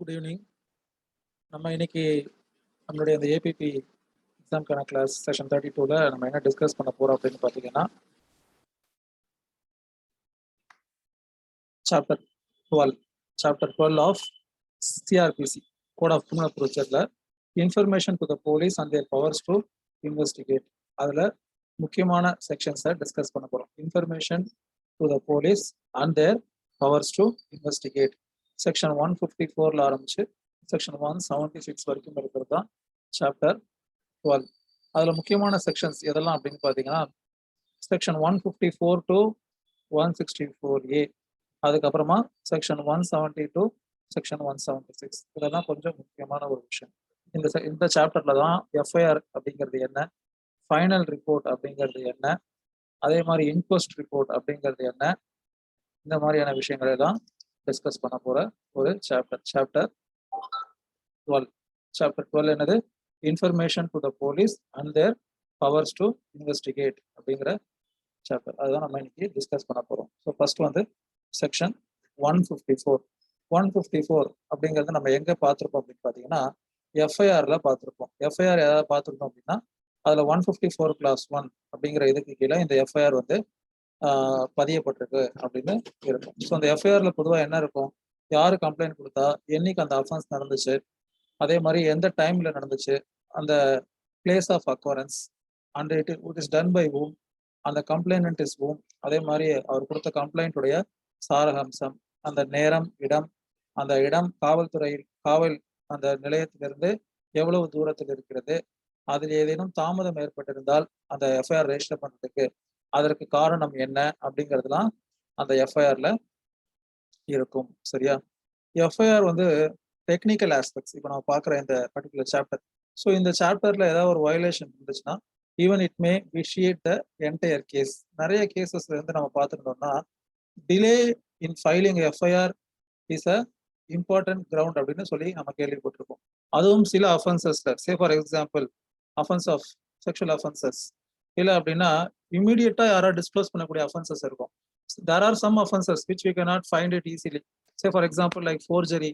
Good evening. நம்ம இன்னைக்கு நம்மளுடைய அந்த ஏபிபி எக்ஸாம்க்கான கிளாஸ் செஷன் 32ல நம்ம என்ன டிஸ்கஸ் பண்ண போறோம் அப்படின்னு பார்த்தீங்கன்னா, chapter 12 of CrPC code of criminal ப்ரொசீஜர்ல information to the police and their powers to investigate. அதில் முக்கியமான செக்ஷன்ஸை டிஸ்கஸ் பண்ண போகிறோம். Information to the police and their powers to investigate section 154 ஆரம்பிச்சு செக்ஷன் 176 வரைக்கும் இருக்கிறது தான் சாப்டர் 12. அதில் முக்கியமான செக்ஷன்ஸ் எதெல்லாம் அப்படின்னு பார்த்தீங்கன்னா, செக்ஷன் 154 டு 164A, அதுக்கப்புறமா செக்ஷன் 170 டு செக்ஷன் 176. இதெல்லாம் கொஞ்சம் முக்கியமான ஒரு விஷயம். இந்த சாப்டர்ல தான் எஃப்ஐஆர் அப்படிங்கிறது என்ன, ஃபைனல் ரிப்போர்ட் அப்படிங்கிறது என்ன, அதே மாதிரி இன்கொஸ்ட் ரிப்போர்ட் அப்படிங்கிறது என்ன, இந்த மாதிரியான விஷயங்களை எல்லாம் டிஸ்கஸ் பண்ண போற ஒரு சாப்டர். சாப்டர் 12 என்னது? Information to the police and their powers to investigate அப்படிங்கிற சாப்டர். அதுதான் நம்ம இன்னைக்கு டிஸ்கஸ் பண்ண போறோம். ஸோ ஃபர்ஸ்ட் வந்து செக்ஷன் 154 அப்படிங்கிறது நம்ம எங்க பார்த்துருப்போம் அப்படின்னு பார்த்தீங்கன்னா, எஃப்ஐஆர்ல பார்த்துருப்போம். எஃப்ஐஆர் ஏதாவது பார்த்துருக்கோம் அப்படின்னா அதுல 154 கிளாஸ் 1 அப்படிங்கிற இதுக்கு கீழே இந்த எஃப்ஐஆர் வந்து பதியப்பட்டிருக்கு அப்படின்னு இருக்கும். ஸோ அந்த எஃப்ஐஆர்ல பொதுவாக என்ன இருக்கும்? யாரு கம்ப்ளைண்ட் கொடுத்தா, என்னைக்கு அந்த அஃபென்ஸ் நடந்துச்சு, அதே மாதிரி எந்த டைம்ல நடந்துச்சு, அந்த place of occurrence and it is done by whom, அந்த கம்ப்ளைனன்ட் இஸ் whom, அதே மாதிரி அவர் கொடுத்த கம்ப்ளைண்ட்டுடைய சாரகம்சம், அந்த நேரம், இடம், அந்த இடம் காவல் அந்த நிலையத்திலிருந்து எவ்வளவு தூரத்தில் இருக்கிறது, அதில் ஏதேனும் தாமதம் ஏற்பட்டிருந்தால் அந்த எஃப்ஐஆர் ரெஜிஸ்டர் பண்றதுக்கு அதற்கு காரணம் என்ன அப்படிங்கிறதுலாம் அந்த எஃப்ஐஆர்ல இருக்கும். சரியா? எஃப்ஐஆர் வந்து டெக்னிக்கல் ஆஸ்பெக்ட்ஸ் இப்போ நம்ம பார்க்குற இந்த பர்டிகுலர் சாப்டர். ஸோ இந்த சாப்டர்ல ஏதாவது ஒரு வயலேஷன் இருந்துச்சுன்னா even it may vitiate the entire case. நிறைய கேசஸ்ல இருந்து நம்ம பார்த்துருந்தோம்னா delay in filing FIR is a important ground அப்படின்னு சொல்லி நம்ம கேள்விப்பட்டிருக்கோம். அதுவும் சில அஃபென்சஸ்ல, say for example offence of sexual offences இல்லை அப்படின்னா இமீடியட்டா யாராவது டிஸ்க்ளோஸ் பண்ணக்கூடிய அஃபென்சஸ் இருக்கும். there are some offenses which we cannot find it easily, say for example like forgery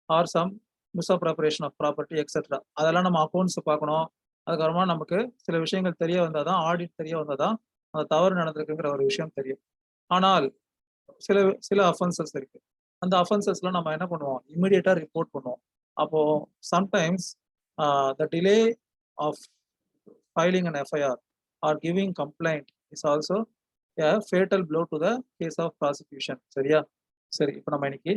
or some misappropriation of property etc. அதெல்லாம் நம்ம அக்கௌண்ட்ஸ் பார்க்கணும். அதுக்கப்புறமா நமக்கு சில விஷயங்கள் தெரிய வந்தாதான், ஆடிட் தெரிய வந்தாதான் அந்த தவறு நடந்திருக்குங்கிற ஒரு விஷயம் தெரியும். ஆனால் சில அஃபென்சஸ் இருக்கு. அந்த அஃபென்சஸ்ல நம்ம என்ன பண்ணுவோம்? இமிடியேட்டா ரிப்போர்ட் பண்ணுவோம். அப்போ sometimes the delay of filing an FIR or giving complaint is also a fatal blow to the case of prosecution. சரியா? சரி, இப்போ நம்ம இன்னைக்கு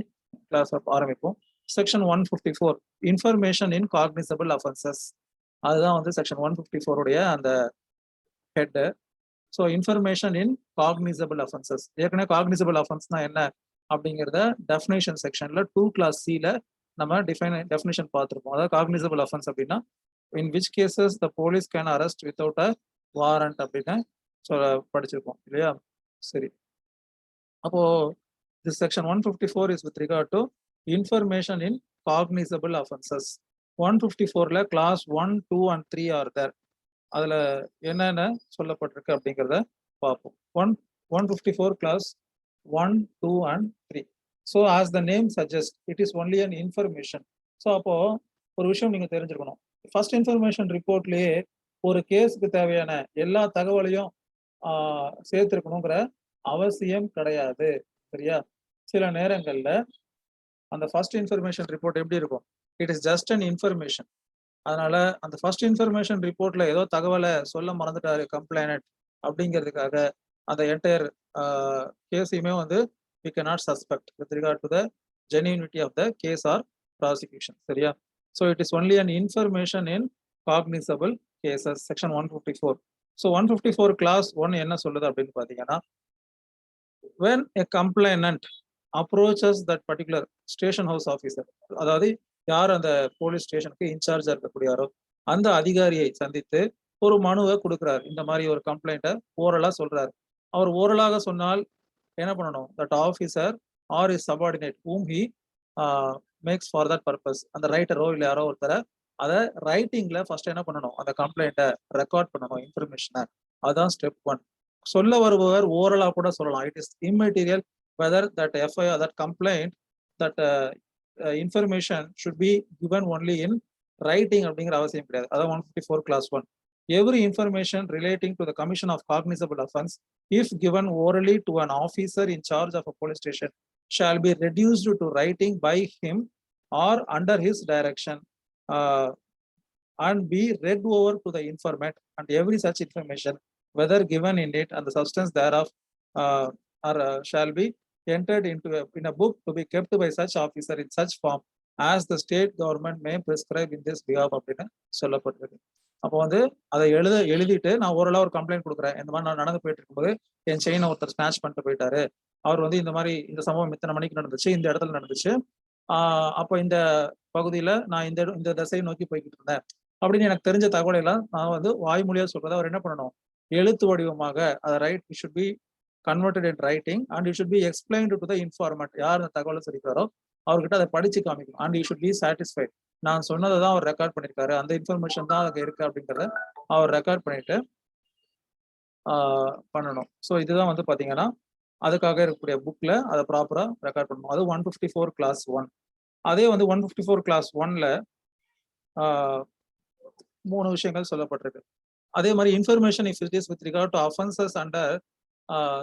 கிளாஸ் ஆரம்பிப்போம். Section 154 information in cognisable offences, அதுதான் வந்து செக்ஷன் 154 உடைய அந்த head. So information in cognisable offences, ஏற்கனவே காக்னிசபிள் அஃபென்ஸ்னா என்ன அப்படிங்கிறத டெஃபினேஷன் செக்ஷன்ல 2 கிளாஸ் C-ல நம்ம டெஃபினேஷன் பார்த்துருப்போம். அதாவது காக்னிசபிள் அஃபென்ஸ் அப்படின்னா in which cases the police can arrest without a warrant அப்படின்னு படிச்சிருப்போம் இல்லையா? சரி, அப்போ this section 154 is with regard to information in cognizable offenses. 154ல class 1, 2 and 3 are there. அதுல என்னென்ன சொல்லப்பட்டிருக்கு அப்படிங்கிறத பார்ப்போம். 154 class 1, 2 and 3. So as the name suggests, it is only an information. So அப்போ ஒரு விஷயம் நீங்க தெரிஞ்சுக்கணும். ஃபர்ஸ்ட் இன்ஃபர்மேஷன் ரிப்போர்ட்லயே ஒரு கேஸுக்கு தேவையான எல்லா தகவலையும் சேர்த்திருக்கணுங்கிற அவசியம் கிடையாது. சரியா? சில நேரங்கள்ல அந்த ஃபர்ஸ்ட் இன்ஃபர்மேஷன் ரிப்போர்ட் எப்படி இருக்கும்? It is just an information. அதனால அந்த ஃபர்ஸ்ட் இன்ஃபர்மேஷன் ரிப்போர்ட்ல ஏதோ தகவலை சொல்ல மறந்துட்டாரு கம்ப்ளைனட் அப்படிங்கிறதுக்காக அந்த என்டையர் கேஸையுமே வந்து we cannot suspect with regard to the genuinity of the case or prosecution. சரியா? So it is only an information in cognizable cases, section 154. So 154 class 1 என்ன சொல்லுது அப்படின்னு பார்த்தீங்கன்னா, when a complainant approaches that particular station house officer, அதாவது யார் அந்த police ஸ்டேஷனுக்கு இன்சார்ஜா இருக்கக்கூடியாரோ அந்த அதிகாரியை சந்தித்து ஒரு மனுவை கொடுக்குறாரு. இந்த மாதிரி ஒரு கம்ப்ளைண்ட்டை ஓரலா சொல்றாரு. அவர் ஓரலாக சொன்னால் என்ன பண்ணணும்? That officer or his subordinate whom he makes for that purpose, அந்த ரைட்டரோ இல்லை யாரோ ஒருத்தரை அதை ரைட்டிங்ல ஃபர்ஸ்ட் என்ன பண்ணணும்? அந்த கம்ப்ளைண்ட்டை ரெக்கார்ட் பண்ணணும், இன்ஃபர்மேஷனை. அதுதான் ஸ்டெப் 1. சொல்ல வருபவர் ஓரலா கூட சொல்லலாம். It is immaterial whether that FIR that complaint that information should be given only in writing அப்படிங்கிற அவசியம் கிடையாது. அதாவது 154 class 1. Every information relating to the commission of cognizable offense, if given orally to an officer in charge of a police station, shall be reduced to writing by him or under his direction, and be read over to the informant, and every such information, whether given in it and the substance thereof, shall be entered into in a book to be kept by such officer in such form as the state government may prescribe in this behalf அப்படின்னு சொல்லப்பட்டிருக்கு. அப்போ வந்து அதை எழுதிட்டு நான் ஓரளவு ஒரு complaint கொடுக்குறேன். இந்த மாதிரி நான் நடந்து போயிட்டு இருக்கும்போது என் செயினை ஒருத்தர் ஸ்நாச் பண்ணிட்டு போயிட்டாரு. அவர் வந்து இந்த மாதிரி இந்த சம்பவம் இத்தனை மணிக்கு நடந்துச்சு, இந்த இடத்துல நடந்துச்சு. அப்போ இந்த பகுதியில நான் இந்த திசையை நோக்கி போய்கிட்டு இருந்தேன் அப்படின்னு எனக்கு தெரிஞ்ச தகவலை எல்லாம் நான் வந்து வாய்மொழியா சொல்றதை அவர் என்ன பண்ணணும், எழுத்து வடிவமாக அதை write it should be converted in writing and it should be explained to the informant. யார் அந்த தகவலை சொல்லிக்கிறாரோ அவர்கிட்ட அதை படிச்சு காமிக்கணும். And you should be satisfied. நான் சொன்னதை தான் அவர் ரெக்கார்ட் பண்ணியிருக்காரு, அந்த இன்ஃபர்மேஷன் தான் அதுக்கு இருக்கு அப்படிங்கிறத அவர் ரெக்கார்ட் பண்ணிட்டு பண்ணணும். ஸோ இதுதான் வந்து பார்த்தீங்கன்னா அதுக்காக இருக்கக்கூடிய புக்ல அதை ப்ராப்பரா ரெக்கார்ட் பண்ணணும். அது 154 class 1. அதே வந்து 154 class 1ல 3 விஷயங்கள் சொல்லப்பட்டிருக்கு. அதே மாதிரி information if it is with regard to offences under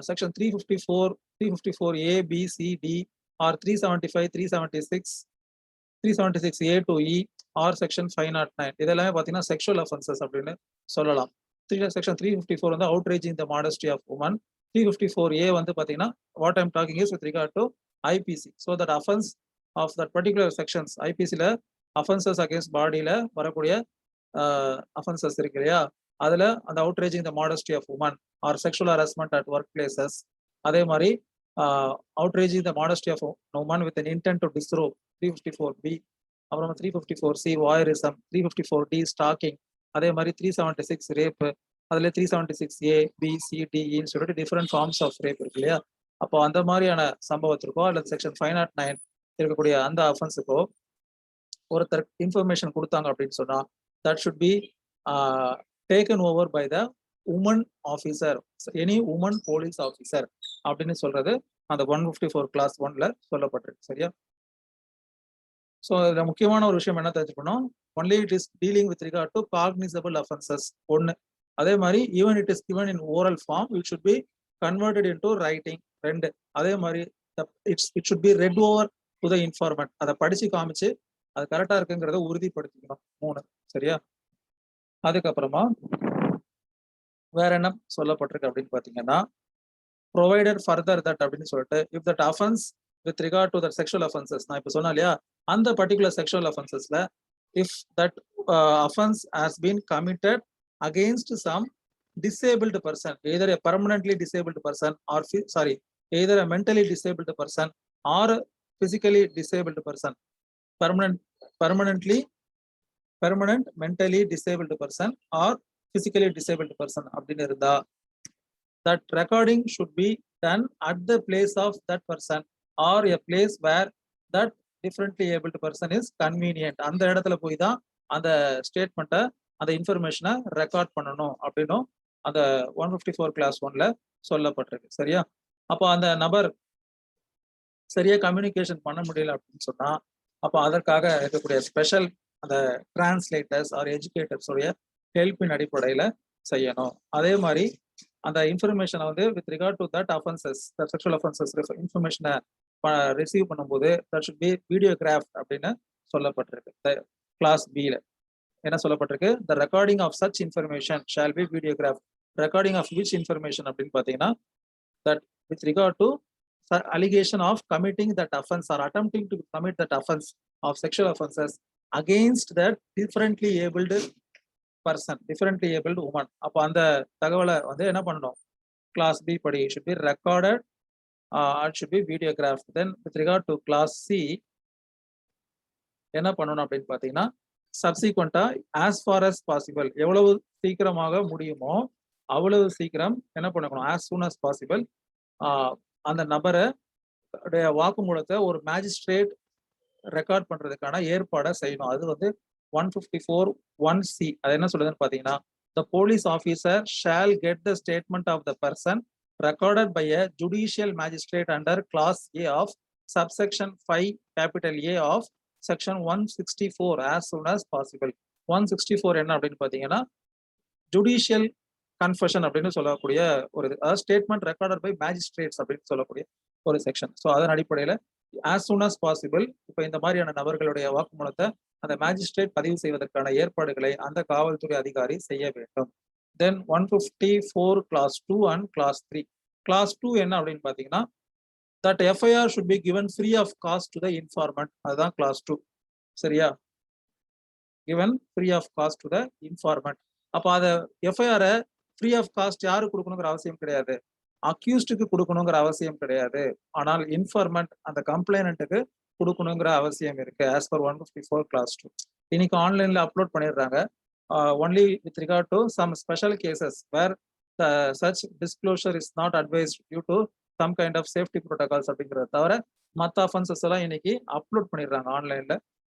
section 354A B C D or 375 376A to E or section 509 இதெல்லாமே பார்த்தீங்கன்னா செக்ஷுவல் அஃபென்சஸ் அப்படின்னு சொல்லலாம். செக்ஷன் 354 வந்து outraging the modesty of women. 354A வந்து பார்த்தீங்கன்னா what I'm talking is with regard to IPC. So that offence of that particular sections IPCல offences against பாடியில வரக்கூடிய அஃபென்சஸ் இருக்கு இல்லையா, அதுல அந்த outraging the modesty of women or sexual harassment at work places, அதே மாதிரி outraging the modesty of a woman with an intent to disrobe 354B, அப்புறம் 354C voyeurism, 354D stalking, அதே மாதிரி 376 rape, அதுல 376A B C D ன்னு சொல்லிட்டு different forms of rape இருக்கு இல்லையா. அப்போ அந்த மாதிரியான சம்பவத்திற்கோ அல்லது செக்ஷன் 509 இருக்கக்கூடிய அந்த அஃபென்ஸுக்கோ ஒருத்தர் இன்ஃபர்மேஷன் கொடுத்தாங்க அப்படின்னு சொன்னா that should be taken over by the woman officer, any woman police officer அப்படின்னு சொல்றது அந்த 154 class 1ல சொல்லப்பட்டிருக்கு. சரியா? ஸோ இதுல முக்கியமான ஒரு விஷயம் என்ன தெரிஞ்சுக்கணும், only it is dealing with regard to cognizable offences 1. அதே மாதிரி even it is given in oral form it should be converted into writing 2. அதே மாதிரி it should be read over to the informant, அதை படிச்சு காமிச்சு அது கரெக்டா இருக்குங்கிறத உறுதிப்படுத்திக்கணும் 3. சரியா? அதுக்கப்புறமா வேற என்ன சொல்லப்பட்டிருக்கு அப்படின்னு பாத்தீங்கன்னா ப்ரொவைடட் ஃபர்தர் தட் அப்படின்னு சொல்லிட்டு if that offence with regard to that sexual offences, நான் இப்போ சொன்னேன் இல்லையா, அந்த பர்டிகுலர் செக்ஷுவல் அஃபென்சஸ்ல if that offence has been committed against some disabled person, either a permanently disabled person or either a mentally disabled person or a physically disabled person, permanent mentally disabled person or physically disabled person அப்படின்னு இருந்தா that recording should be done at the place of that person or a place where that differently abled person is convenient. அந்த இடத்துல போய் தான் அந்த ஸ்டேட்மெண்ட்டை அந்த இன்ஃபர்மேஷனை ரெக்கார்ட் பண்ணணும் அப்படின்னும் அந்த 154 class 1ல சொல்லப்பட்டிருக்கு. சரியா? அப்போ அந்த நபர் சரியா கம்யூனிகேஷன் பண்ண முடியல அப்படின்னு சொன்னா அப்போ அதற்காக இருக்கக்கூடிய ஸ்பெஷல் அந்த டிரான்ஸ்லேட்டர்ஸ் ஆர் எஜுகேட்டர்ஸ் உடைய ஹெல்ப்பின் அடிப்படையில செய்யணும். அதே மாதிரி அந்த இன்ஃபர்மேஷனை வந்து with regard to that offences, sexual offences இன்ஃபர்மேஷனை ரிசீவ் பண்ணும்போது தட் ஷுட் பி வீடியோகிராஃப் அப்படின்னு சொல்லப்பட்டிருக்கு. கிளாஸ் பில என்ன சொல்லப்பட்டிருக்கு, the recording of such information shall be videograph. Recording of which information அப்படின்னு பார்த்தீங்கன்னா that with regard to allegation of committing that offense or attempting to commit that offense of sexual offenses against that differently abled person, differently abled woman. அப்போ அந்த தகவலை வந்து என்ன பண்ணணும், class B படி should be recorded, it should be videographed. Then with regard to class C என்ன பண்ணணும் அப்படின்னு பார்த்தீங்கன்னா சப்சிக்வெண்டா as far as possible, எவ்வளவு சீக்கிரமாக முடியுமோ அவ்வளவு சீக்கிரம் என்ன பண்ணணும், as soon as possible அந்த நபரை வாக்குமூலத்தை ஒரு மேஜிஸ்ட்ரேட் ரெக்கார்ட் பண்றதுக்கான ஏற்பாடை செய்யணும். அது வந்து 154(1)C. அது என்ன சொல்லுதுன்னு பாத்தீங்கன்னா the police officer shall get the statement of the person recorded by a judicial magistrate under class A of subsection 5 capital A of section 164 as soon as possible. 164 என்ன அப்படின்னு பாத்தீங்கன்னா ஜுடிஷியல் கன்ஃபெஷன் அப்படின்னு சொல்லக்கூடிய ஒரு ஸ்டேட்மெண்ட் ரெக்கார்டட் பை மேஜிஸ்ட்ரேட்ஸ் அப்படின்னு சொல்லக்கூடிய ஒரு section. So அதன் அடிப்படையில் ஆஸ் சூன் அஸ் பாசிபிள் இப்போ இந்த மாதிரியான நபர்களுடைய வாக்குமூலத்தை அந்த மேஜிஸ்ட்ரேட் பதிவு செய்வதற்கான ஏற்பாடுகளை அந்த காவல்துறை அதிகாரி செய்ய வேண்டும். தென் 154 clause 2 and clause 3. clause 2 என்ன அப்படின்னு பாத்தீங்கன்னா that FIR should be given free of cost to the informant. அதுதான் clause 2. சரியா? given free of cost to the informant. அப்ப அத FIR ஃப்ரீ ஆஃப் காஸ்ட் யாரு கொடுக்கணுங்கிற அவசியம் கிடையாது, அக்யூஸ்டுக்கு கொடுக்கணுங்கிற அவசியம் கிடையாது. ஆனால் இன்ஃபார்மன்ட் அந்த கம்ப்ளைனண்ட்டுக்கு கொடுக்கணுங்கிற அவசியம் இருக்கு ஆஸ் பர் 154 clause 2. இன்னைக்கு ஆன்லைன்ல அப்லோட் பண்ணிடுறாங்க. Only with regard to some special cases where such disclosure is not advised due to some kind of safety protocols அப்படிங்கிறத தவிர மற்ற அஃபென்சஸ் எல்லாம் இன்னைக்கு அப்லோட் பண்ணிடுறாங்க ஆன்லைன்ல.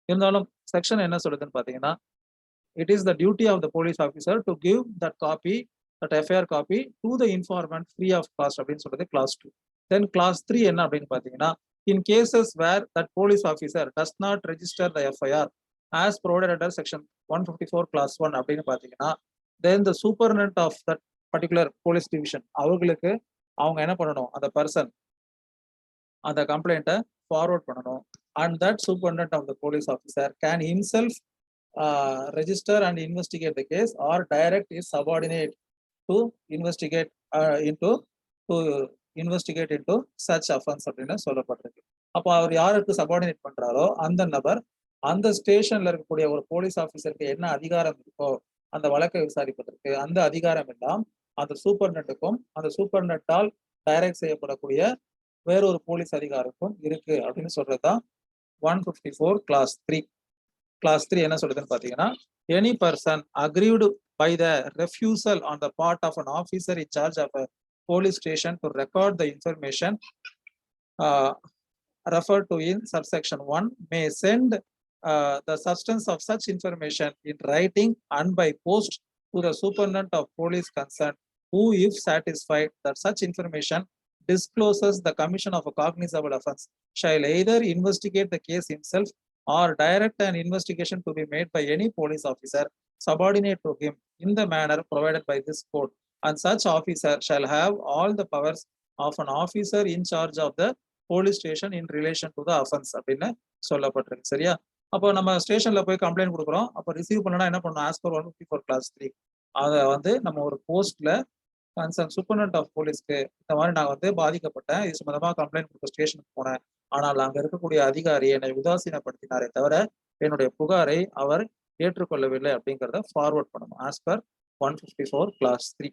இருந்தாலும் செக்ஷன் என்ன சொல்லுதுன்னு பாத்தீங்கன்னா, it is the duty of the police officer to give that copy, that FIR copy to the informant free of cost அப்படின்னு சொல்றது clause 2. Then clause 3 என்ன அப்படின்னு பாத்தீங்கன்னா, in cases where that police officer does not register the FIR as provided under section 154 clause 1 அப்படின்னு பாத்தீங்கன்னா, then the superintendent of that particular police division அவங்களுக்கு அவங்க என்ன பண்ணணும், அந்த பர்சன் அந்த கம்ப்ளைண்ட்டை ஃபார்வர்ட் பண்ணணும். and that superintendent of the police officer can himself register and investigate the case or direct his subordinate to investigate into such offense அப்படின்னு சொல்லப்பட்டிருக்கு. அப்போ அவர் யாருக்கு சபார்டினேட் பண்றாரோ அந்த நபர் அந்த ஸ்டேஷன்ல இருக்கக்கூடிய ஒரு போலீஸ் ஆபீசருக்கு என்ன அதிகாரம் இருக்கோ அந்த வழக்கை விசாரிப்பதற்கு அந்த அதிகாரம் எல்லாம் அந்த சூப்பர்டென்ட்டுக்கும் அந்த சூப்பர்டென்ட்டால் டைரக்ட் செய்யப்படக்கூடிய வேறொரு போலீஸ் அதிகாரிக்கும் இருக்கு அப்படின்னு சொல்றதுதான் 154 clause 3. clause 3 என்ன சொல்லுதுன்னு பாத்தீங்கன்னா, any person aggrieved by the refusal on the part of an officer in charge of a police station to record the information referred to in subsection 1 may send the substance of such information in writing and by post to the superintendent of police concerned, who, if satisfied that such information discloses the commission of a cognizable offense, shall either investigate the case himself or direct an investigation to be made by any police officer subordinate to him in the manner provided by this code, and such officer shall have all the powers of an officer in charge of the police station in relation to the offense அப்படின்னு சொல்லப்பட்டிருக்கு. சரியா? அப்போ நம்ம ஸ்டேஷன்ல போய் complaint கொடுக்குறோம். அப்போ receive பண்ணனா என்ன பண்ணணும், ஆஸ் பர் 154 clause 3 அதை நம்ம ஒரு போஸ்ட்ல கன்சர்ன் சூப்பர்டென்டென்ட் ஆஃப் போலீஸ்க்கு இந்த மாதிரி நான் பாதிக்கப்பட்டேன், இது சம்பந்தமா கம்ப்ளைண்ட் கொடுக்க ஸ்டேஷனுக்கு போனேன், ஆனால் அங்க இருக்கக்கூடிய அதிகாரி என்னை உதாசீனப்படுத்தினாரே தவிர என்னுடைய புகாரை அவர் ஏற்றுக்கொள்ளவில்லை அப்படிங்கிறத ஃபார்வர்ட் பண்ணணும் ஆஸ் பர் 154 clause 3.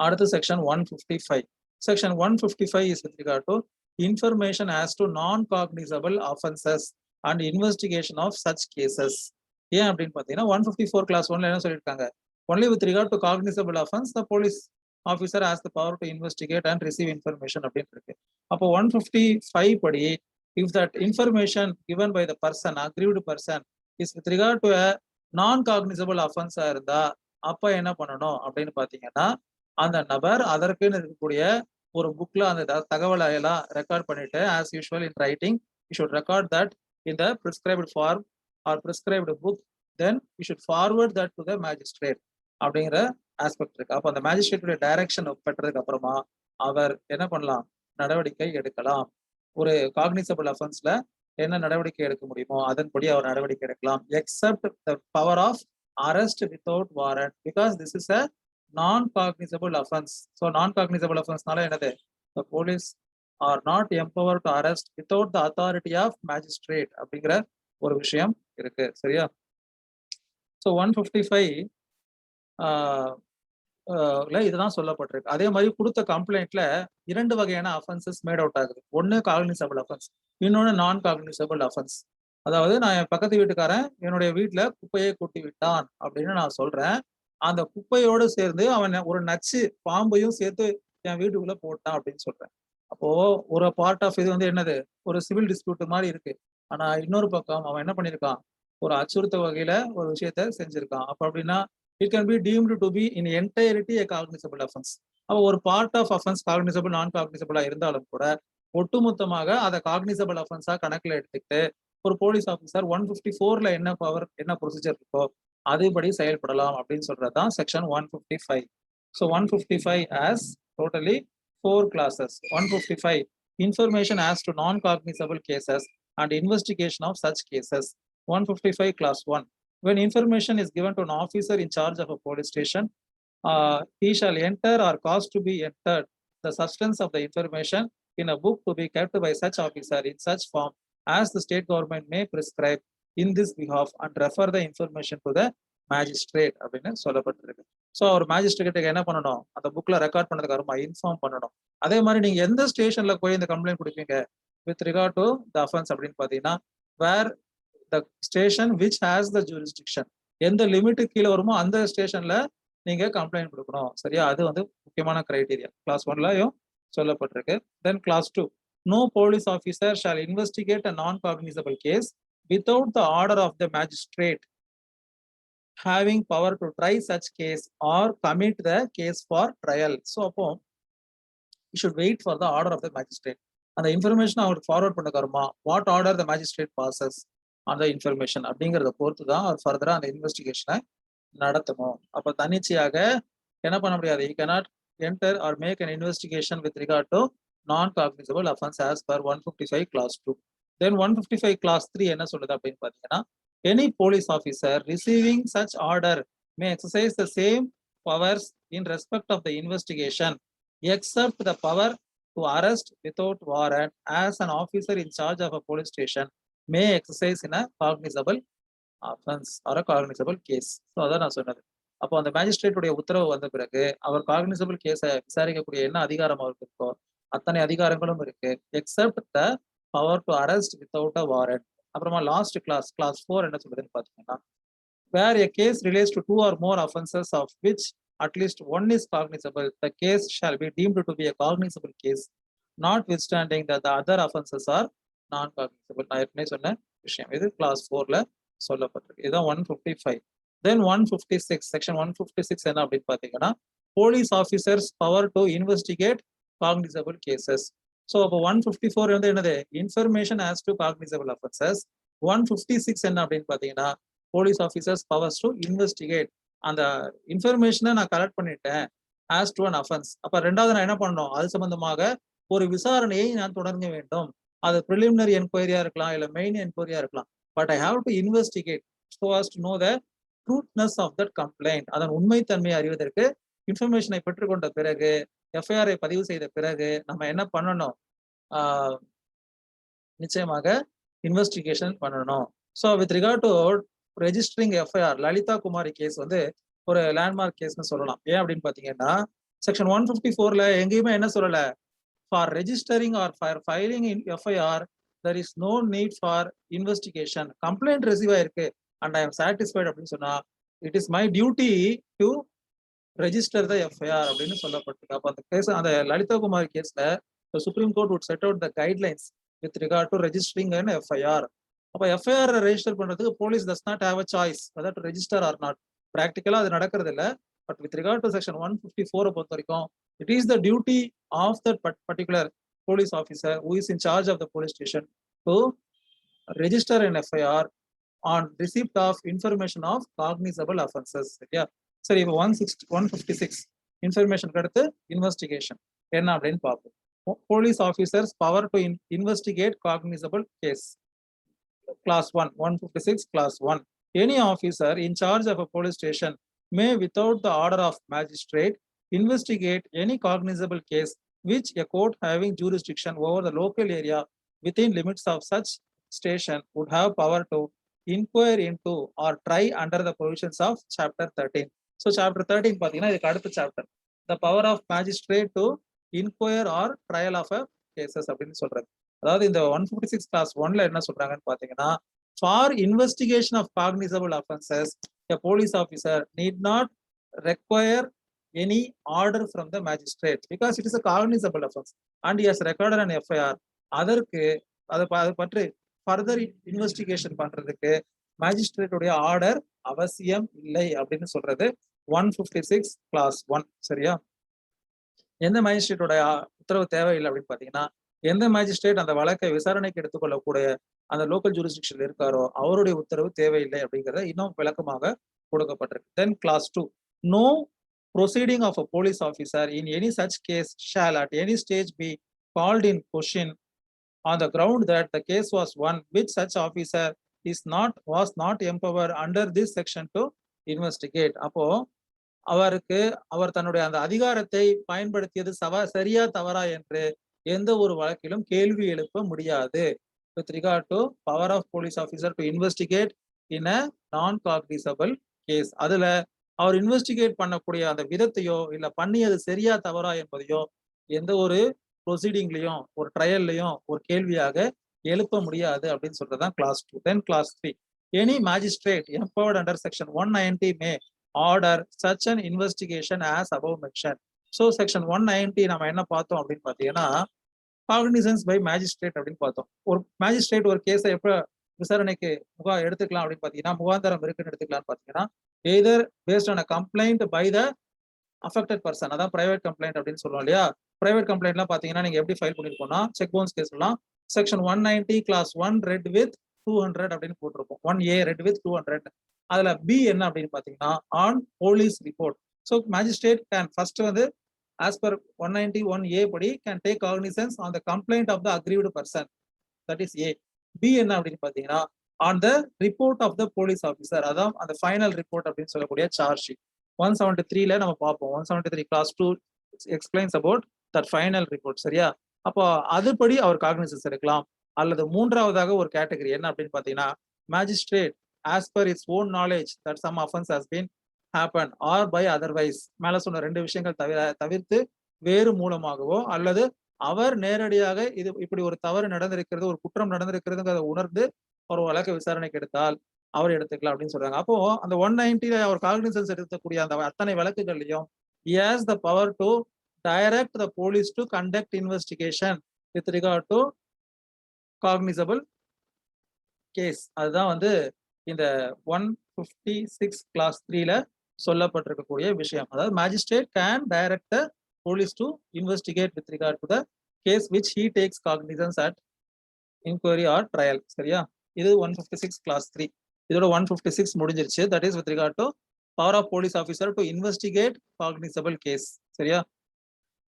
அடுத்து section 155. Section 155 is with regard to information as to non cognizable offences and investigation of such cases. ஏன் அப்படின்னு பாத்தீங்கன்னா 154 clause 1 என்ன சொல்லியிருக்காங்க, only with regard to cognizable offense the police officer has the power to investigate and receive information அப்படின்னு இருக்கு. அப்போ 155 படி if that information given by the person, aggrieved person, is with regard to a non cognizable offense இருந்தா அப்ப என்ன பண்ணணும் அப்படின்னு பாத்தீங்கன்னா, அந்த நபர் அதற்குன்னு இருக்கக்கூடிய ஒரு புக்ல அந்த தகவலை எல்லாம் ரெக்கார்ட் பண்ணிட்டு as usual in writing you should record that in the prescribed form or prescribed book, then you should forward that to the magistrate அப்படிங்கிற ஆஸ்பெக்ட் இருக்கு. அப்ப அந்த மேஜிஸ்ட்ரேட்டுடைய டைரக்ஷன் பெற்றதுக்கு அப்புறமா அவர் என்ன பண்ணலாம், நடவடிக்கை எடுக்கலாம். ஒரு காக்னிசபிள் அஃபென்ஸ்ல என்ன நடவடிக்கை எடுக்க முடியுமோ அதன்படி அவர் நடவடிக்கை எடுக்கலாம், except the power of arrest without warrant, because this is a non cognizable offence. So non cognizable அஃபென்ஸ்னால என்னது, the police are not empower to arrest without the authority of magistrate அப்படிங்கிற ஒரு விஷயம் இருக்கு. சரியா? ஸோ 155 இதுதான் சொல்லப்பட்டிருக்கு. அதே மாதிரி கொடுத்த கம்ப்ளைண்ட்ல 2 வகையான அஃபென்சஸ் மேட் அவுட் ஆகுது. ஒன்னு காக்னிசபிள் அஃபென்ஸ், இன்னொன்னு நான் காக்னிசபிள் அஃபென்ஸ். அதாவது நான் என் பக்கத்து வீட்டுக்காரன் என்னுடைய வீட்டுல குப்பையை கொட்டி விட்டான் அப்படின்னு நான் சொல்றேன். அந்த குப்பையோடு சேர்ந்து அவன் ஒரு நச்சு பாம்பையும் சேர்த்து என் வீட்டுக்குள்ள போட்டான் அப்படின்னு சொல்றேன். அப்போ ஒரு பார்ட் ஆஃப் இது என்னது, ஒரு சிவில் டிஸ்பியூட் மாதிரி இருக்கு. ஆனா இன்னொரு பக்கம் அவன் என்ன பண்ணிருக்கான், ஒரு அச்சுறுத்த வகையில ஒரு விஷயத்த செஞ்சிருக்கான். அப்ப அப்படின்னா it can be deemed to be in entirety a cognizable offense. அப்போ ஒரு பார்ட் ஆஃப் அஃபென்ஸ் காக்னிசபிள் நான் காக்னிசபிளா இருந்தாலும் கூட ஒட்டுமொத்தமாக அதை காக்னிசபிள் அஃபென்ஸா கணக்குல எடுத்துக்கிட்டு ஒரு போலீஸ் ஆஃபீஸர் 154ல என்ன பவர் என்ன ப்ரொசீஜர் இருக்கோ அதுபடி செயல்படலாம் அப்படின்னு சொல்றதுதான் section 155. So 155 as totally 4 classes. 155 information as to non-cognizable cases and investigation of such cases. 155 class 1. When information is given to an officer in charge of a police station, he shall enter or cause to be entered the substance of the information in a book to be kept by such officer in such form as the state government may prescribe in this behalf and refer the information to the magistrate அப்படின்னு சொல்லப்பட்டிருக்கு. So ஒரு மேஜிஸ்ட்ரேட்டுக்கு என்ன பண்ணணும், அந்த புக்ல record பண்ணதுக்கு அப்புறமா inform பண்ணணும். அதே மாதிரி நீங்க எந்த ஸ்டேஷன்ல போய் இந்த கம்ப்ளைண்ட் கொடுப்பீங்க with regard to the offence அப்படின்னு பாத்தீங்கன்னா where the station which has the jurisdiction, எந்த லிமிட்டுக்கு கீழே வருமோ அந்த ஸ்டேஷன்ல நீங்க கம்ப்ளைண்ட் கொடுக்கணும். சரியா, அது வந்து முக்கியமான கிரைட்டீரியா கிளாஸ் 1லயும் சொல்லப்பட்டிருக்கு. தென் clause 2, no police officer shall investigate a non-cognizable case without the order of the magistrate having power to try such case or commit the case for trial. So அப்போ you should wait for the order of the magistrate. அந்த information அவருக்கு forward பண்ண வருமா, what order the magistrate bosses அந்த information அப்படிங்கிறத பொறுத்து தான் அவர் ஃபர்தரா அந்த இன்வெஸ்டிகேஷனை நடத்தணும். அப்ப தன்னிச்சையாக என்ன பண்ண முடியாது, he cannot enter or make an investigation with regard to non-cognizable offense as per 155 class 2. Then 155 class 3 என்ன சொல்லுது அப்படின்னு பாத்தீங்கன்னா, any police officer receiving such order may exercise the same powers in respect of the investigation except the power to arrest without warrant as an officer in charge of a police station may exercise in a cognizable offense or a cognizable case. So அதான் நான் சொன்னது. அப்போ அந்த மேஜிஸ்ட்ரேட்டுடைய உத்தரவு வந்த பிறகு அவர் cognisable கேஸை விசாரிக்கக்கூடிய என்ன அதிகாரம் அவருக்கு இருக்கோ அத்தனை அதிகாரங்களும் இருக்கு except the power to arrest without a warrant. அப்புறமா லாஸ்ட் கிளாஸ் 4 என்ன சொல்றதுன்னு பாத்தீங்கன்னா, where a case relates to 2 or more offenses of which at least one is cognizable, the case shall be deemed to be a cognizable case, notwithstanding that the other offenses are non-cognizable. நான் ஏற்கனவே சொன்ன விஷயம் இது class 4ல சொல்லப்பட்டிருக்கு. இதுதான் 155. Then 156, section 156 என்ன அப்படின்னு பாத்தீங்கன்னா, police officers power to investigate cognisable cases. So அப்போ 154 வந்து என்னது, information as to cognizable offences. 156 என்ன அப்படின்னு பாத்தீங்கன்னா, police officers powers to investigate, அந்த இன்ஃபர்மேஷனை நான் கலெக்ட் பண்ணிட்டேன் ஆஸ் டு அன் அஃபென்ஸ். அப்ப ரெண்டாவது நான் என்ன பண்ணணும், அது சம்பந்தமாக ஒரு விசாரணையை நான் தொடங்க வேண்டும். அது ப்ரிலிமினரி என்கொயரியா இருக்கலாம், இல்ல மெயின் என்கொயரியா இருக்கலாம். But I have to investigate so as to know the truthness of that complaint. அதன் உண்மைத்தன்மையை அறிவதற்கு இன்ஃபர்மேஷனை பெற்றுக்கொண்ட பிறகு, எஃப்ஐஆரை பதிவு செய்த பிறகு நம்ம என்ன பண்ணணும், நிச்சயமாக இன்வெஸ்டிகேஷன் பண்ணணும். So with regard to registering FIR, Lalita Kumari case வந்து ஒரு லேண்ட்மார்க் கேஸ்னு சொல்லலாம். ஏன் அப்படின்னு பாத்தீங்கன்னா, செக்ஷன் 154ல எங்கேயுமே என்ன சொல்லல, for registering or for filing an FIR there is no need for investigation. Complaint receive ஆயிருக்கு and I am satisfied அப்படின்னு சொன்னா, it is my duty to register the FIR அப்படின்னு சொல்லப்பட்டிருக்கு. அப்ப அந்த கேஸ், அந்த லலிதா குமாரி கேஸ்ல supreme court would set out the guidelines with regard to registering an FIR. அப்ப FIR ரெஜிஸ்டர் பண்றதுக்கு police does not have a choice whether to register or not. பிராக்டிக்கலா அது நடக்கிறது இல்ல. But with regard to section 154 பொறுத்த வரைக்கும் it is the duty of that particular police officer who is in charge of the police station to register an FIR on receipt of information of cognizable offenses. சரியா, சரி. இப்போ 156 information அடுத்து investigation என்ன அப்படின்னு பார்ப்போம். Police officers power to investigate cognizable case. Class 1, 156 Class 1. Any officer in charge of a police station may, without the order of magistrate, investigate any cognizable case which a court having jurisdiction over the local area within limits of such station would have power to inquire into or try under the provisions of chapter 13. So chapter 13 பாத்தீங்கன்னா இதுக்கு அடுத்த chapter, the power of magistrate to inquire or trial of a cases அப்படின்னு சொல்றாங்க. அதாவது இந்த 156 Class 1ல என்ன சொல்றாங்கன்னு பாத்தீங்கன்னா, for investigation of cognizable offenses a police officer need not require any order from the magistrate because it is a cognizable offense and he has recorded an FIR. அதற்கு அதை பற்றி ஃபர்தர் இன்வெஸ்டிகேஷன் பண்றதுக்கு magistrate உடைய order அவசியம் இல்லை அப்படின்னு சொல்றது 156 Class 1. சரியா, எந்த மேஜிஸ்ட்ரேட்டோட உத்தரவு தேவையில்லை அப்படின்னு பாத்தீங்கன்னா, எந்த மேஜிஸ்ட்ரேட் அந்த வழக்கை விசாரணைக்கு எடுத்துக்கொள்ளக்கூடிய அந்த லோக்கல் ஜூரிஸ்டிக்ஷன்ல இருக்காரோ அவருடைய உத்தரவு தேவையில்லை அப்படிங்கறத இன்னும் விளக்கமாக கொடுக்கப்பட்டிருக்கு. Then clause 2, no proceeding of a police officer in any such case shall at any stage be called in question on the ground that the case was one which such officer was not empowered under this section to investigate. அப்போ அவர் தன்னுடைய அந்த அதிகாரத்தை பயன்படுத்தியது சரியா தவறா என்று எந்த ஒரு வழக்கிலும் கேள்வி எழுப்ப முடியாது. With regard to power of police officer to investigate in a non-cognizable case, அதுல அவர் இன்வெஸ்டிகேட் பண்ணக்கூடிய அந்த விதத்தையோ இல்ல பண்ணியது சரியா தவறா என்பதையோ எந்த ஒரு ப்ரொசீடிங்லயும் ஒரு ட்ரையல்லையும் ஒரு கேள்வியாக எழுப்ப முடியாது அப்படின்னு சொல்றதுதான் clause 2. Then clause 3, any magistrate empowered under section 190 may order such an investigation as above mention. So section 190 நம்ம என்ன பார்த்தோம் அப்படின்னு பாத்தீங்கன்னா காக்னிசன்ஸ் பை மேஜிஸ்ட்ரேட் அப்படின்னு பார்த்தோம். ஒரு மேஜிஸ்ட்ரேட் ஒரு கேஸை எப்ப விசாரணைக்கு எடுத்துக்கலாம் அப்படின்னு பாத்தீங்கன்னா முகாந்தரம் இருக்குன்னு எடுத்துக்கலாம்னு பாத்தீங்கன்னா either based on a complaint by the affected person, அதான் பிரைவேட் கம்ப்ளைண்ட் அப்படின்னு சொல்லுவோம் இல்லையா. பிரைவேட் கம்ப்ளைண்ட்லாம் பாத்தீங்கன்னா நீங்க எப்படி ஃபைல் பண்ணிருக்கோம்னா செக் பவுன்ஸ் கேஸ்லாம் செக்ஷன் 190 கிளாஸ் 1 ரெட் வித் 200 அப்படின்னு போட்டிருப்போம். 1A red with 200. அதுல பி என்ன அப்படின்னு பாத்தீங்கன்னா on police report. So magistrate can first வந்து as per 191A படி can take cognizance on the complaint of the aggrieved person, that is A. B என்ன அப்படின்னு பாத்தீங்கன்னா on the report of the police officer, அதான் அந்த final report அப்படின்னு சொல்லக்கூடிய charge sheet. 173ல நம்ம பார்ப்போம். 173 clause 2 explains about that final report. சரியா? அப்போ அதுபடி அவர் காக்னிசன்ஸ் எடுக்கலாம். அல்லது மூன்றாவதாக ஒரு கேட்டகரி என்ன அப்படின்னு பாத்தீங்கன்னா magistrate as per its own knowledge that some offense has been happen or by otherwise, மேல சொன்ன ரெண்டு விஷயங்கள் தவிர்த்து வேறு மூலமாகவோ அல்லது அவர் நேரடியாக இது இப்படி ஒரு தவறு நடந்திருக்கிறது ஒரு குற்றம் நடந்திருக்கிறதுங்கிறத உணர்ந்து ஒரு வழக்கு விசாரணைக்கு எடுத்தால் அவர் எடுத்துக்கலாம் அப்படின்னு சொல்றாங்க. அப்போ அந்த 190ல அவர் காக்னிசன்ஸ் எடுக்கக்கூடிய அந்த அத்தனை வழக்குகள்லையும் he has the power to direct the police to conduct investigation with regard to cognizable case. அதுதான் வந்து இந்த 156 கிளாஸ் 3ல சொல்லப்பட்டிருக்கக்கூடிய விஷயம். அதாவது magistrate can direct the police to investigate with regard to the case which he takes cognizance at inquiry or trial. சரியா? இது 156 clause 3. இதோட 156 முடிஞ்சிருச்சு. That is with regard to power of police officer to investigate cognizable case. சரியா?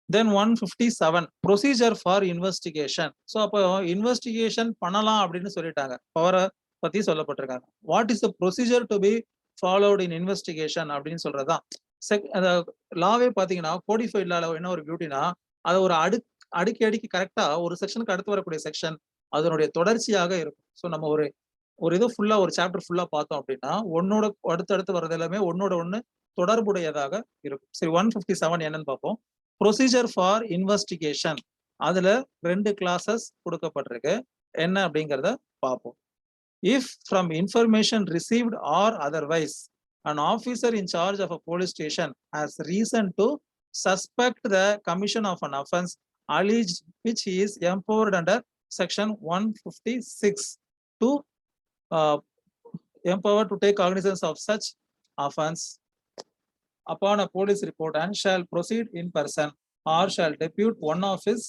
Then 157 procedure for investigation. So அப்போ investigation பண்ணலாம் அப்படின்னு சொல்லிட்டாங்க, பவரை பத்தி சொல்லப்பட்டிருக்காங்க. What is the procedure to be followed in investigation அப்படின்னு சொல்றதுதான். லாவே பாத்தீங்கன்னா கோடிஃபைட் லால என்ன ஒரு பியூட்டினா அதை ஒரு அடுக்கி கரெக்டா ஒரு செக்ஷனுக்கு அடுத்து வரக்கூடிய செக்ஷன் அதனுடைய தொடர்ச்சியாக இருக்கும். ஸோ நம்ம ஒரு இது ஃபுல்லா ஒரு சாப்டர் ஃபுல்லா பார்த்தோம் அப்படின்னா ஒன்னோட அடுத்தடுத்து வர்றது எல்லாமே ஒன்னோட ஒண்ணு தொடர்புடையதாக இருக்கும். சரி, 157 என்னன்னு பார்ப்போம். Procedure for investigation. அதுல 2 கிளாஸஸ் கொடுக்கப்பட்டிருக்கு. என்ன அப்படிங்கிறத பார்ப்போம். If from information received or otherwise an officer in charge of a police station has reason to suspect the commission of an offense alleged which he is empowered under section 156 to empowered to take cognizance of such offense upon a police report and shall proceed in person or shall depute one of his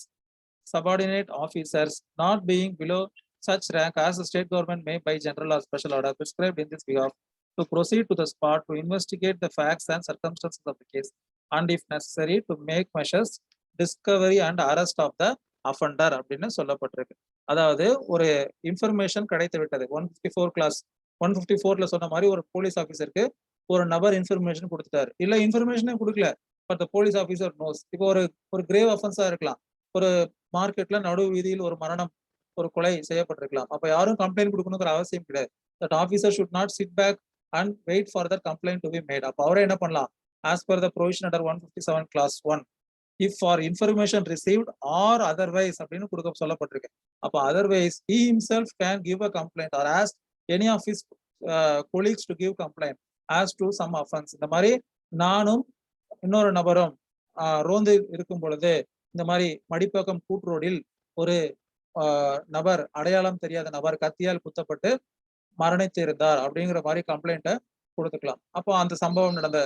subordinate officers not being below such rank as the state government may by general or special order prescribed in this behalf to proceed to the spot to investigate the facts and circumstances of the case and if necessary to make measures discovery and arrest of the offender அப்படின்னு சொல்லப்பட்டிருக்கு. அதாவது ஒரு information கிடைத்து விட்டது. 154 class 154ல சொன்ன மாதிரி ஒரு police ஆஃபீஸருக்கு ஒரு நபர் இன்ஃபர்மேஷன் கொடுத்துட்டாரு, இல்ல இன்ஃபர்மேஷனே கொடுக்கல, பட் போலீஸ் ஆஃபீஸர் நோஸ். இப்போ ஒரு கிரேவ் அஃபென்ஸா இருக்கலாம். ஒரு மார்க்கெட்ல நடு வீதியில் ஒரு மரணம், ஒரு கொலை செய்யப்பட்டிருக்கலாம். அப்ப யாரும் கம்ப்ளைண்ட் கொடுக்கணுங்கிற அவசியம் கிடையாது. That officer should not sit back and wait for that complaint to be made. அப்ப அவரை என்ன பண்ணலாம்? As per the provision under 157 clause 1 if for information received or otherwise அப்படின்னு கொடுக்க சொல்லப்பட்டிருக்கு. அப்ப otherwise he himself can give a complaint or ask any of his colleagues to give complaint as to some offense. இந்த மாதிரி நானும் இன்னொரு நபரும் ரோந்து இருக்கும் பொழுது இந்த மாதிரி மடிப்பக்கம் கூட்ரோடில் ஒரு நபர், அடையாளம் தெரியாத நபர் கத்தியால் குத்தப்பட்டு மரணித்து இருந்தார் அப்படிங்கிற மாதிரி கம்ப்ளைண்ட்டை கொடுத்துக்கலாம். அப்போ அந்த சம்பவம் நடந்த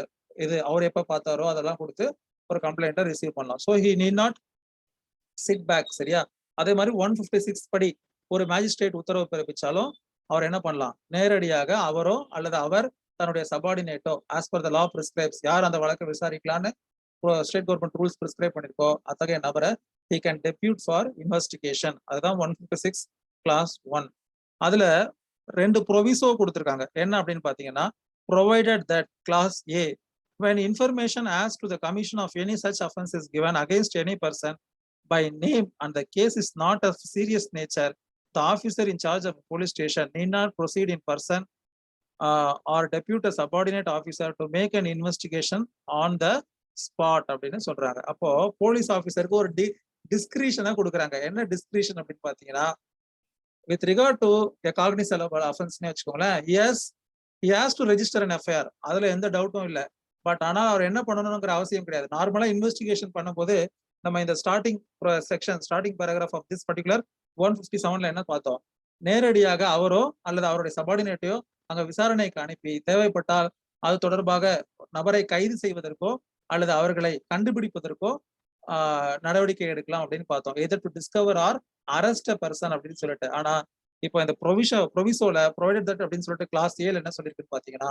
இது அவர் எப்ப பார்த்தாரோ அதெல்லாம் கொடுத்து ஒரு கம்ப்ளைண்ட்டை ரிசீவ் பண்ணலாம். So he need not sit back. சரியா? அதே மாதிரி 156 படி ஒரு மேஜிஸ்ட்ரேட் உத்தரவு பிறப்பிச்சாலும் அவர் என்ன பண்ணலாம், நேரடியாக அவரோ அல்லது அவர் தன்னுடைய சபார்டினேட்டோ ஆஸ் பர் த லா பிரிஸ்கிரைப்ஸ், யார் அந்த வழக்கை விசாரிக்கலான்னு ஸ்டேட் கவர்மெண்ட் ரூல்ஸ் பிரிஸ்கிரைப் பண்ணிருக்கோ அத்தகைய நபரை he can depute for investigation. அதுதான் 156 class 1. அதுல 2 ப்ரொவிசோ கொடுத்திருக்காங்க. என்ன அப்படின்னு பாத்தீங்கன்னா, provided that class A, when information as to the commission of any such offense is given against any person by name and the case is not of serious nature, the officer in charge of a police station need not proceed in person or depute a subordinate officer to make an investigation on the spot அப்படின்னு சொல்றாங்க. அப்போ police ஆபீசருக்கு ஒரு டிஸ்கிரிஷனை கொடுக்குறாங்க. என்ன discretion அப்படின்னு பாத்தீங்கன்னா, with regard to a cognizable அஃபென்ஸ்னே வச்சுக்கோங்களேன், he has to register an FIR. அதுல எந்த டவுட்டும் இல்லை. பட் ஆனால் அவர் என்ன பண்ணணுங்கிற அவசியம் கிடையாது. நார்மலா இன்வெஸ்டிகேஷன் பண்ணும்போது நம்ம இந்த starting paragraph of this particular 157ல என்ன பார்த்தோம், நேரடியாக அவரோ அல்லது அவருடைய சபார்டினேட்டையோ அங்க விசாரணைக்கு அனுப்பி தேவைப்பட்டால் அது தொடர்பாக நபரை கைது செய்வதற்கோ அல்லது அவர்களை கண்டுபிடிப்பதற்கோ நடவடிக்கை எடுக்கலாம் அப்படின்னு பார்த்தோம். Either to discover or arrest a person அப்படின்னு சொல்லிட்டு. ஆனா இப்போ இந்த ப்ரொவிசோல ப்ரொவைடட் தட் அப்படின்னு சொல்லிட்டு கிளாஸ் ஏல என்ன சொல்லிருக்குன்னு பாத்தீங்கன்னா,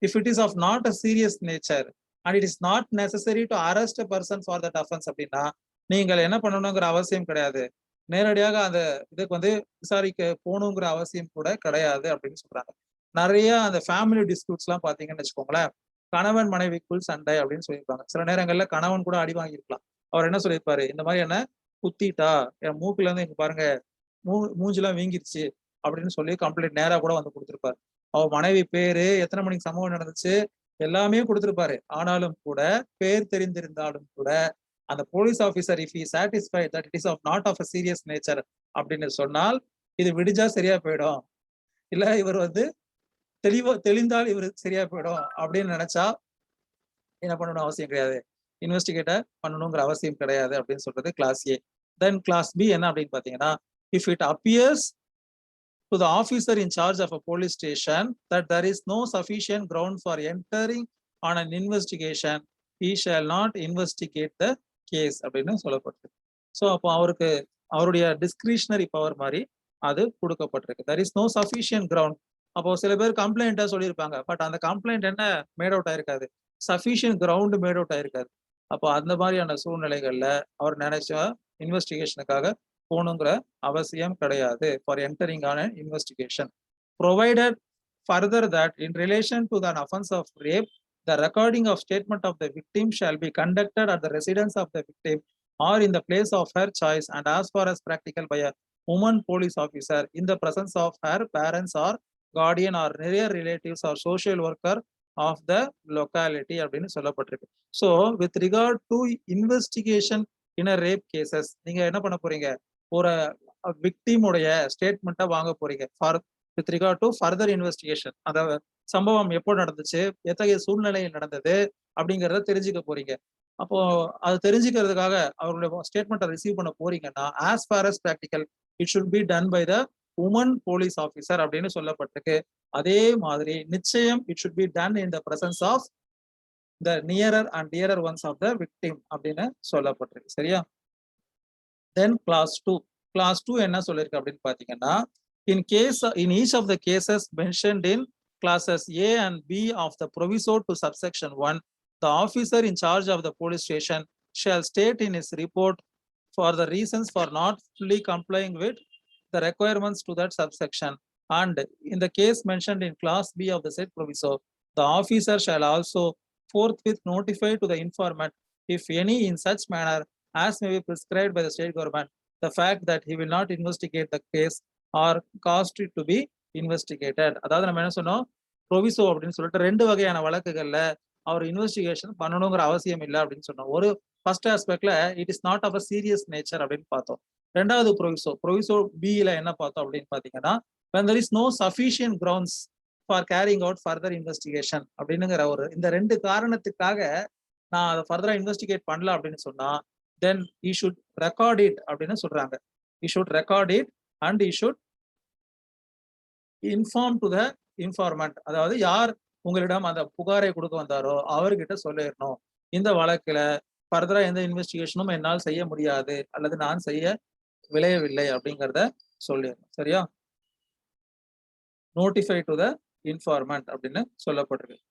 if it is of not a serious nature and it is not necessary to arrest a person for that offence அப்படின்னா நீங்கள் என்ன பண்ணணுங்கிற அவசியம் கிடையாது, நேரடியாக அந்த இதுக்கு வந்து விசாரிக்க போகணுங்கிற அவசியம் கூட கிடையாது அப்படின்னு சொல்றாங்க. நிறைய அந்த ஃபேமிலி டிஸ்பியூட்ஸ் எல்லாம் பாத்தீங்கன்னு வச்சுக்கோங்களேன், கணவன் மனைவிக்குள் சண்டை அப்படின்னு சொல்லியிருப்பாங்க. சில நேரங்கள்ல கணவன் கூட அடி வாங்கியிருக்கலாம். அவர் என்ன சொல்லியிருப்பாரு, இந்த மாதிரி என்ன குத்திட்டா, என் மூக்குல இருந்து இங்க பாருங்க மூஞ்சிலாம் வீங்கிருச்சு அப்படின்னு சொல்லி கம்ப்ளைண்ட் நேரா கூட வந்து கொடுத்திருப்பாரு. அவர் மனைவி பேரு, எத்தனை மணிக்கு சம்பவம் நடந்துச்சு எல்லாமே கொடுத்திருப்பாரு. ஆனாலும் கூட பேர் தெரிந்திருந்தாலும் கூட அந்த police officer if he satisfied that it is of not of a serious nature அப்படின்னு சொன்னால் இது விடிஞ்சா சரியா போயிடும், இல்ல இவர் வந்து தெளிந்தால் இவர் சரியா போயிடும் அப்படின்னு நினைச்சா என்ன பண்ணணும் அவசியம் கிடையாது, இன்வெஸ்டிகேட்டர் பண்ணணுங்கிற அவசியம் கிடையாது அப்படின்னு சொல்றது clause A. Then clause B என்ன அப்படின்னு பாத்தீங்கன்னா, if it appears to the officer in charge of a police station that there is no sufficient ground for entering on an investigation, he shall not investigate the case அப்படின்னு சொல்லப்பட்டிருக்கு. So அப்போ அவருக்கு அவருடைய discretionary power மாதிரி அது கொடுக்கப்பட்டிருக்கு. there is no sufficient ground. அப்போ சில பேர் கம்ப்ளைண்டா சொல்லியிருப்பாங்க, பட் அந்த கம்ப்ளைண்ட் என்ன மேட் அவுட் ஆயிருக்காது, சஃபிஷியன்ட் கிரவுண்ட் மேட் அவுட் ஆயிருக்காது. அப்போ அந்த மாதிரியான சூழ்நிலைகள்ல அவர் நினைச்சா இன்வெஸ்டிகேஷனுக்காக போகணுங்கிற அவசியம் கிடையாது. For entering on an investigation provided further that in relation to an offense of rape, the recording of statement of the victim shall be conducted at the residence of the victim or in the place of her choice and as far as practical by a woman police officer in the presence of her parents or guardian or near relatives or social worker of the locality அப்படின்னு சொல்லப்பட்டிருக்கு. So with regard to investigation in a rape cases நீங்க என்ன பண்ண போறீங்க, ஒரு விக்டிமுடைய ஸ்டேட்மெண்ட்டை வாங்க போறீங்க for with regard to further investigation. அதாவது சம்பவம் எப்போ நடந்துச்சு, எத்தகைய சூழ்நிலையில் நடந்தது அப்படிங்கிறத தெரிஞ்சுக்க போறீங்க. அப்போ அது தெரிஞ்சுக்கிறதுக்காக அவருடைய ஸ்டேட்மெண்ட்டை ரிசீவ் பண்ண போறீங்கன்னா as far as practical it should be done by the woman police officer அப்படின்னு சொல்லப்பட்டிருக்கு. அதே மாதிரி நிச்சயம் it should be done in the presence of the nearer and dearer ones of the victim அப்படின்னு சொல்லப்பட்டிருக்கு. சரியா? தென் கிளாஸ் டூ என்ன சொல்லிருக்கு அப்படின்னு பாத்தீங்கன்னா, in each of the cases mentioned in classes A and B of the proviso to subsection 1, the officer in charge of the police station shall state in his report for the reasons for not fully complying with the requirements to that subsection, and in the case mentioned in class B of the said proviso, the officer shall also forthwith notify to the informant, if any in such manner as may be prescribed by the state government, the fact that he will not investigate the case or caused it to be investigated. அதாவது நம்ம என்ன சொன்னோம், proviso அப்படின்னு சொல்லிட்டு 2 வகையான வழக்குகள்ல அவர் investigation பண்ணணுங்கிற அவசியம் இல்லை அப்படின்னு சொன்னோம். ஒரு ஃபர்ஸ்ட் ஆஸ்பெக்ட்ல it is not of a serious nature அப்படின்னு பார்த்தோம். ரெண்டாவது ப்ரொவிசோ பில என்ன பார்த்தோம் அப்படின்னு பாத்தீங்கன்னா, when there is no sufficient grounds for carrying out further investigation அப்படின்னுங்கிற இந்த 2 காரணத்துக்காக நான் அதை ஃபர்தரா இன்வெஸ்டிகேட் பண்ணல அப்படின்னு சொன்னா then he should record it அப்படின்னு சொல்றாங்க. he should record it and he should inform to the informant. அதாவது யார் உங்களிடம் அந்த புகாரை கொடுக்க வந்தாரோ அவர்கிட்ட சொல்லிடணும், இந்த வழக்குல ஃபர்தரா எந்த இன்வெஸ்டிகேஷனும் என்னால் செய்ய முடியாது அல்லது நான் செய்ய விளையவில்லை அப்படிங்கிறத சொல்லிடணும். சரியா? நோட்டிஃபை டு த இன்ஃபார்மன்ட் அப்படின்னு சொல்லப்பட்டிருக்கு.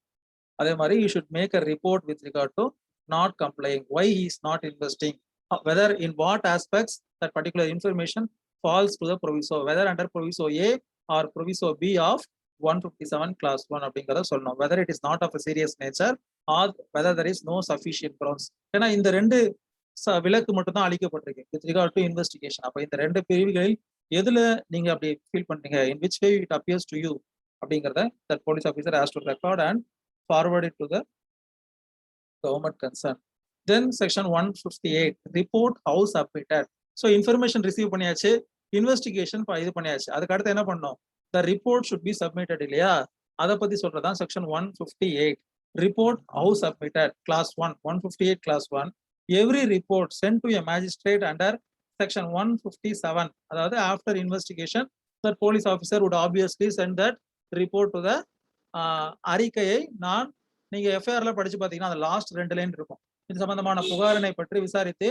அதே மாதிரி you should make a report with regard to not complying why he is not investing whether in what aspects that particular information falls to the proviso whether under proviso A or proviso B of 157 class 1 அப்படிங்கிறத சொல்லணும். Whether it is not of a serious nature or whether there is no sufficient grounds. ஏன்னா இந்த ரெண்டு விலக்கு மட்டும் தான் அளிக்கப்பட்டிருக்கு with regard to investigation. அப்போ இந்த ரெண்டு பிரிவுகளில் எதுல நீங்க அப்படி ஃபீல் பண்றீங்க, in which way it appears to you அப்படிங்கிறத that police officer has to record and forward it to the government concern. Then section 158 report how submitted. So information receive பண்ணியாச்சு, investigation இது பண்ணியாச்சு, அதுக்கு அடுத்து என்ன பண்ணணும், the report should be submitted இல்லையா, அதை பத்தி சொல்றதான் section 158 report how submitted class 1 158 class 1 every report sent to a magistrate under section 157 அதாவது after investigation the police officer would obviously send that report to the அறிக்கையை நான் நீங்க எஃப்ஐஆர்ல படிச்சு பாத்தீங்கன்னா அந்த லாஸ்ட் 2 லைன் இருக்கும். இது சம்பந்தமான புகாரினை பற்றி விசாரித்து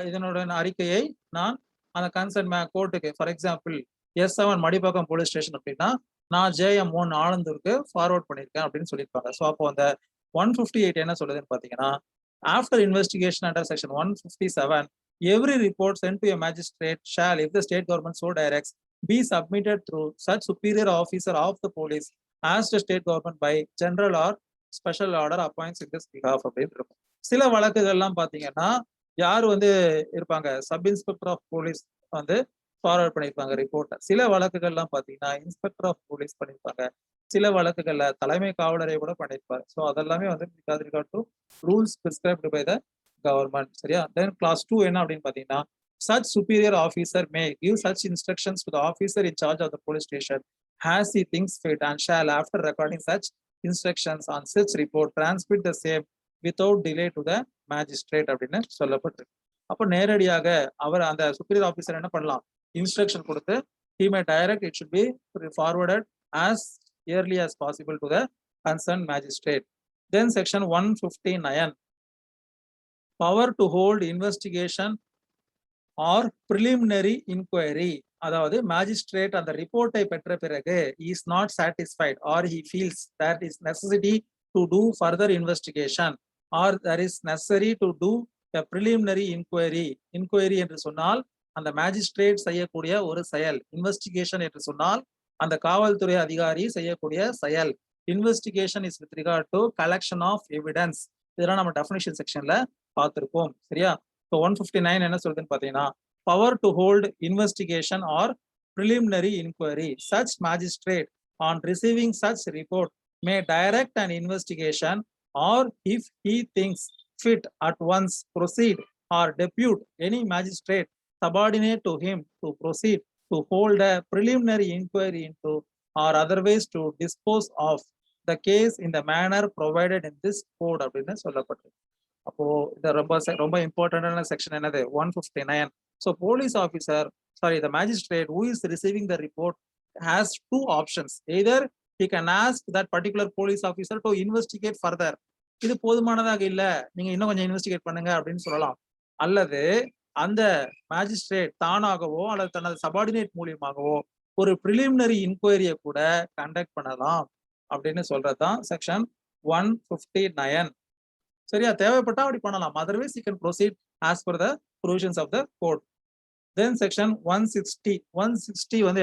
இதனுடைய அறிக்கையை நான் அந்த கன்சர்ன் கோர்ட்டுக்கு, for example S7 Madipakkam police station அப்படின்னா நான் JM1 ஆனந்தூருக்கு ஃபார்வர்ட் பண்ணியிருக்கேன் அப்படின்னு சொல்லியிருப்பாங்க. ஸோ அப்போ அந்த 158 என்ன சொல்லுதுன்னு பாத்தீங்கன்னா, after investigation under section 157 every report sent to a magistrate shall, if the state government so directs, be submitted through such superior officer of the police as the state government by general or special order appoints in this behalf அப்படின்னு இருக்கும். சில வழக்குகள்லாம் பாத்தீங்கன்னா யார் இருப்பாங்க, sub inspector of police forward பண்ணியிருப்பாங்க ரிப்போர்ட்டை. சில வழக்குகள்லாம் பாத்தீங்கன்னா இன்ஸ்பெக்டர் ஆஃப் போலீஸ் பண்ணியிருப்பாங்க, சில வழக்குகள்ல தலைமை காவலரை கூட பண்ணியிருப்பாரு. ஸோ அதெல்லாமே regard to rules prescribed by the government. சரியா? தென் கிளாஸ் 2 என்ன அப்படின்னு பாத்தீங்கன்னா, such superior officer may give such instructions to the officer in charge of the police station as he thinks fit and shall, after recording such instructions on such report, transmit the same without delay to the magistrate அப்படின்னு சொல்லப்பட்டிருக்கு. அப்போ நேரடியாக அவர் அந்த superior officer என்ன பண்ணலாம், instruction கொடுத்து he may direct it should be forwarded as early as possible to the concerned magistrate. Then section 159 power to hold investigation or preliminary inquiry. அதாவது magistrate அந்த ரிப்போர்ட்டை பெற்ற பிறகு is not satisfied or he feels that is necessity to do further investigation or that is necessary to do a preliminary inquiry. Inquiry என்று சொன்னால் அந்த magistrate செய்யக்கூடிய ஒரு செயல், இன்வெஸ்டிகேஷன் என்று சொன்னால் அந்த காவல்துறை அதிகாரி செய்யக்கூடிய செயல். Investigation is with regard to collection of evidence. இதெல்லாம் நம்ம டெஃபினிஷன் செக்ஷன்ல பார்த்திருப்போம். சரியா? So 159 என்ன சொல்லுதுன்னு பாத்தீங்கன்னா, power to hold investigation or preliminary inquiry. Such magistrate on receiving such report may direct an investigation or if he thinks fit at once proceed or depute any magistrate subordinate to him to proceed to hold a preliminary inquiry into or otherwise to dispose of the case in the manner provided in this code அப்படின்னு சொல்லப்பட்டிருக்கு. அப்போ இந்த ரொம்ப இம்பார்ட்டன்டான section என்னது, 159. So police officer the magistrate who is receiving the report has two options. Either he can ask that particular police officer to investigate further. இது போதுமானதாக இல்ல, நீங்க இன்னும் கொஞ்சம் இன்வெஸ்டிகேட் பண்ணுங்க அப்படின்னு சொல்லலாம். அல்லது அந்த மேஜிஸ்ட்ரேட் தானாகவோ அல்லது தனது சபார்டினேட் மூலியமாகவோ ஒரு preliminary inquiry கூட கண்டக்ட் பண்ணலாம் அப்படின்னு சொல்றதுதான் செக்ஷன் 159. சரியா? தேவைப்பட்டா அப்படி பண்ணலாம். otherwise you can proceed as per the provisions of the code. Then section 160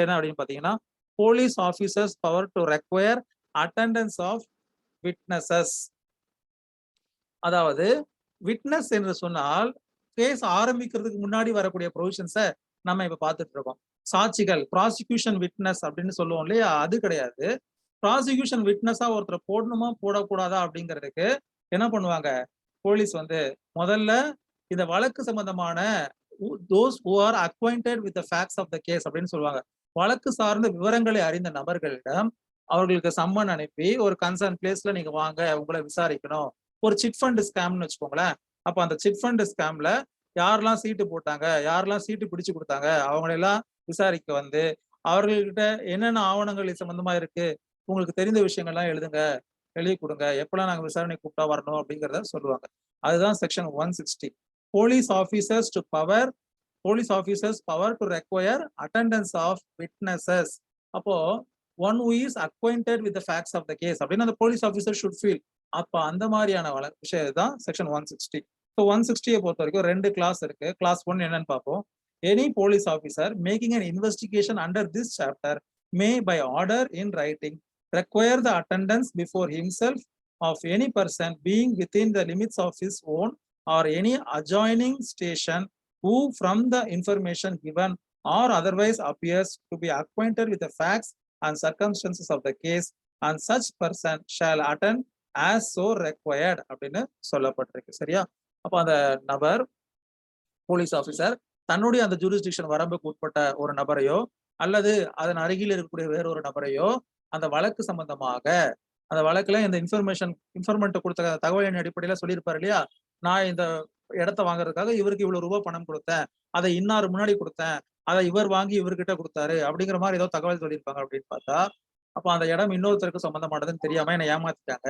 என்ன அப்படின்னு பாத்தீங்கன்னா, police officers power to require attendance of witnesses. அதாவது விட்னஸ் என்று சொன்னால் கேஸ் ஆரம்பிக்கிறதுக்கு முன்னாடி வரக்கூடிய ப்ரொவிஷன்ஸை நம்ம இப்ப பார்த்துட்டு இருக்கோம். சாட்சிகள், ப்ராசிக்யூஷன் விட்னஸ் அப்படின்னு சொல்லுவோம் இல்லையா, அது கிடையாது. ப்ராசிக்யூஷன் விட்னஸா ஒருத்தர் போடணுமா போடக்கூடாதா அப்படிங்கிறதுக்கு என்ன பண்ணுவாங்க, போலீஸ் முதல்ல இந்த வழக்கு சம்பந்தமான those who are acquainted with the facts of the case அப்படின்னு சொல்லுவாங்க. வழக்கு சார்ந்த விவரங்களை அறிந்த நபர்களிடம் அவர்களுக்கு சம்மன் அனுப்பி ஒரு கன்சர்ன் பிளேஸ்ல நீங்க வாங்க, உங்களை விசாரிக்கணும். ஒரு சிட் ஃபண்ட் ஸ்கேம்னு வச்சுக்கோங்களேன். அப்ப அந்த சிட் ஃபண்ட் ஸ்கேம்ல யாரெல்லாம் சீட்டு போட்டாங்க, யாரெல்லாம் சீட்டு பிடிச்சு கொடுத்தாங்க, அவங்களெல்லாம் விசாரிக்க அவர்கள்கிட்ட என்னென்ன ஆவணங்கள் சம்பந்தமா இருக்கு, உங்களுக்கு தெரிந்த விஷயங்கள்லாம் எழுதி கொடுங்க, எப்பெல்லாம் நாங்க விசாரணை கூப்பிட்டா வரணும் அப்படிங்கிறத சொல்லுவாங்க. அதுதான் section 160. Police officers to power police officers power to require attendance of witnesses. அப்போ one who is acquainted with the facts of the case அப்படின்னு அந்த police officer should feel. அப்ப அந்த மாதிரியான விஷயம் தான் செக்ஷன் 160. ஸோ 160 பொறுத்த வரைக்கும் 2 கிளாஸ் இருக்கு. கிளாஸ் 1 என்னன்னு பார்ப்போம். Any police officer making an investigation under this chapter may by order in writing require the attendance before himself of any person being within the limits of his own or any adjoining station who from the information given or otherwise appears to be acquainted with the facts and circumstances of the case, and such person shall attend as so required அப்படின்னு சொல்லப்பட்டிருக்கு. சரியா? அப்போ அந்த நபர் police officer தன்னுடைய அந்த jurisdiction வரம்புக்கு உட்பட்ட ஒரு நபரையோ அல்லது அதன் அருகில் இருக்கக்கூடிய வேறொரு நபரையோ அந்த வழக்கு சம்பந்தமாக அந்த வழக்குல இந்த இன்ஃபர்மெண்ட் கொடுத்த தகவலின் அடிப்படையில சொல்லியிருப்பாரு இல்லையா, நான் இந்த இடத்த வாங்குறதுக்காக இவருக்கு இவ்வளவு ரூபாய் பணம் கொடுத்தேன், அதை இன்னார் முன்னாடி கொடுத்தேன், அதை இவர் வாங்கி இவர்கிட்ட கொடுத்தாரு அப்படிங்கிற மாதிரி ஏதோ தகவல் சொல்லியிருப்பாங்க அப்படின்னு பார்த்தா, அப்ப அந்த இடம் இன்னொருத்தருக்கு சம்பந்தமானதுன்னு தெரியாம என்னை ஏமாத்திட்டாங்க.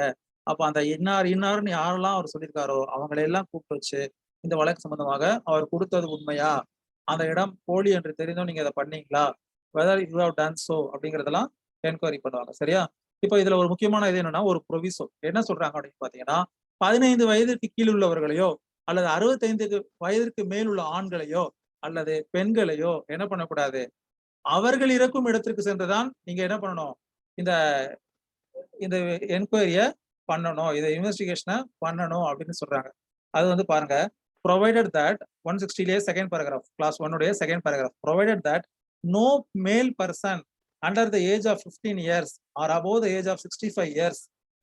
அப்ப அந்த இன்னார்னு யாரெல்லாம் அவர் சொல்லியிருக்காரோ அவங்களை எல்லாம் கூப்பிட்டு வச்சு இந்த வழக்கு சம்பந்தமாக அவர் கொடுத்தது உண்மையா, அந்த இடம் போலி என்று தெரிந்தும் நீங்க அதை பண்ணீங்களா, whether you have done so அப்படிங்கறதெல்லாம் என்கொயரி பண்ணுவாங்க. சரியா? இப்ப இதுல ஒரு முக்கியமான இது என்னன்னா, ஒரு ப்ரொவிசோ என்ன சொல்றாங்க அப்படின்னு பாத்தீங்கன்னா, 15 வயதிற்கு கீழ் உள்ளவர்களையோ அல்லது 65 வயதிற்கு மேல் உள்ள ஆண்களையோ அல்லது பெண்களையோ என்ன பண்ணக்கூடாது, அவர்கள் இருக்கும் இடத்திற்கு சென்றுதான் நீங்க என்ன பண்ணணும், இந்த இந்த என்கொயரிய பண்ணணும், இதை இன்வெஸ்டிகேஷனை பண்ணணும் அப்படின்னு சொல்றாங்க. அது வந்து பாருங்க, provided that 160 second paragraph clause 1 உடைய second paragraph, provided that no male person under the age of 15 years or above the age of 65 years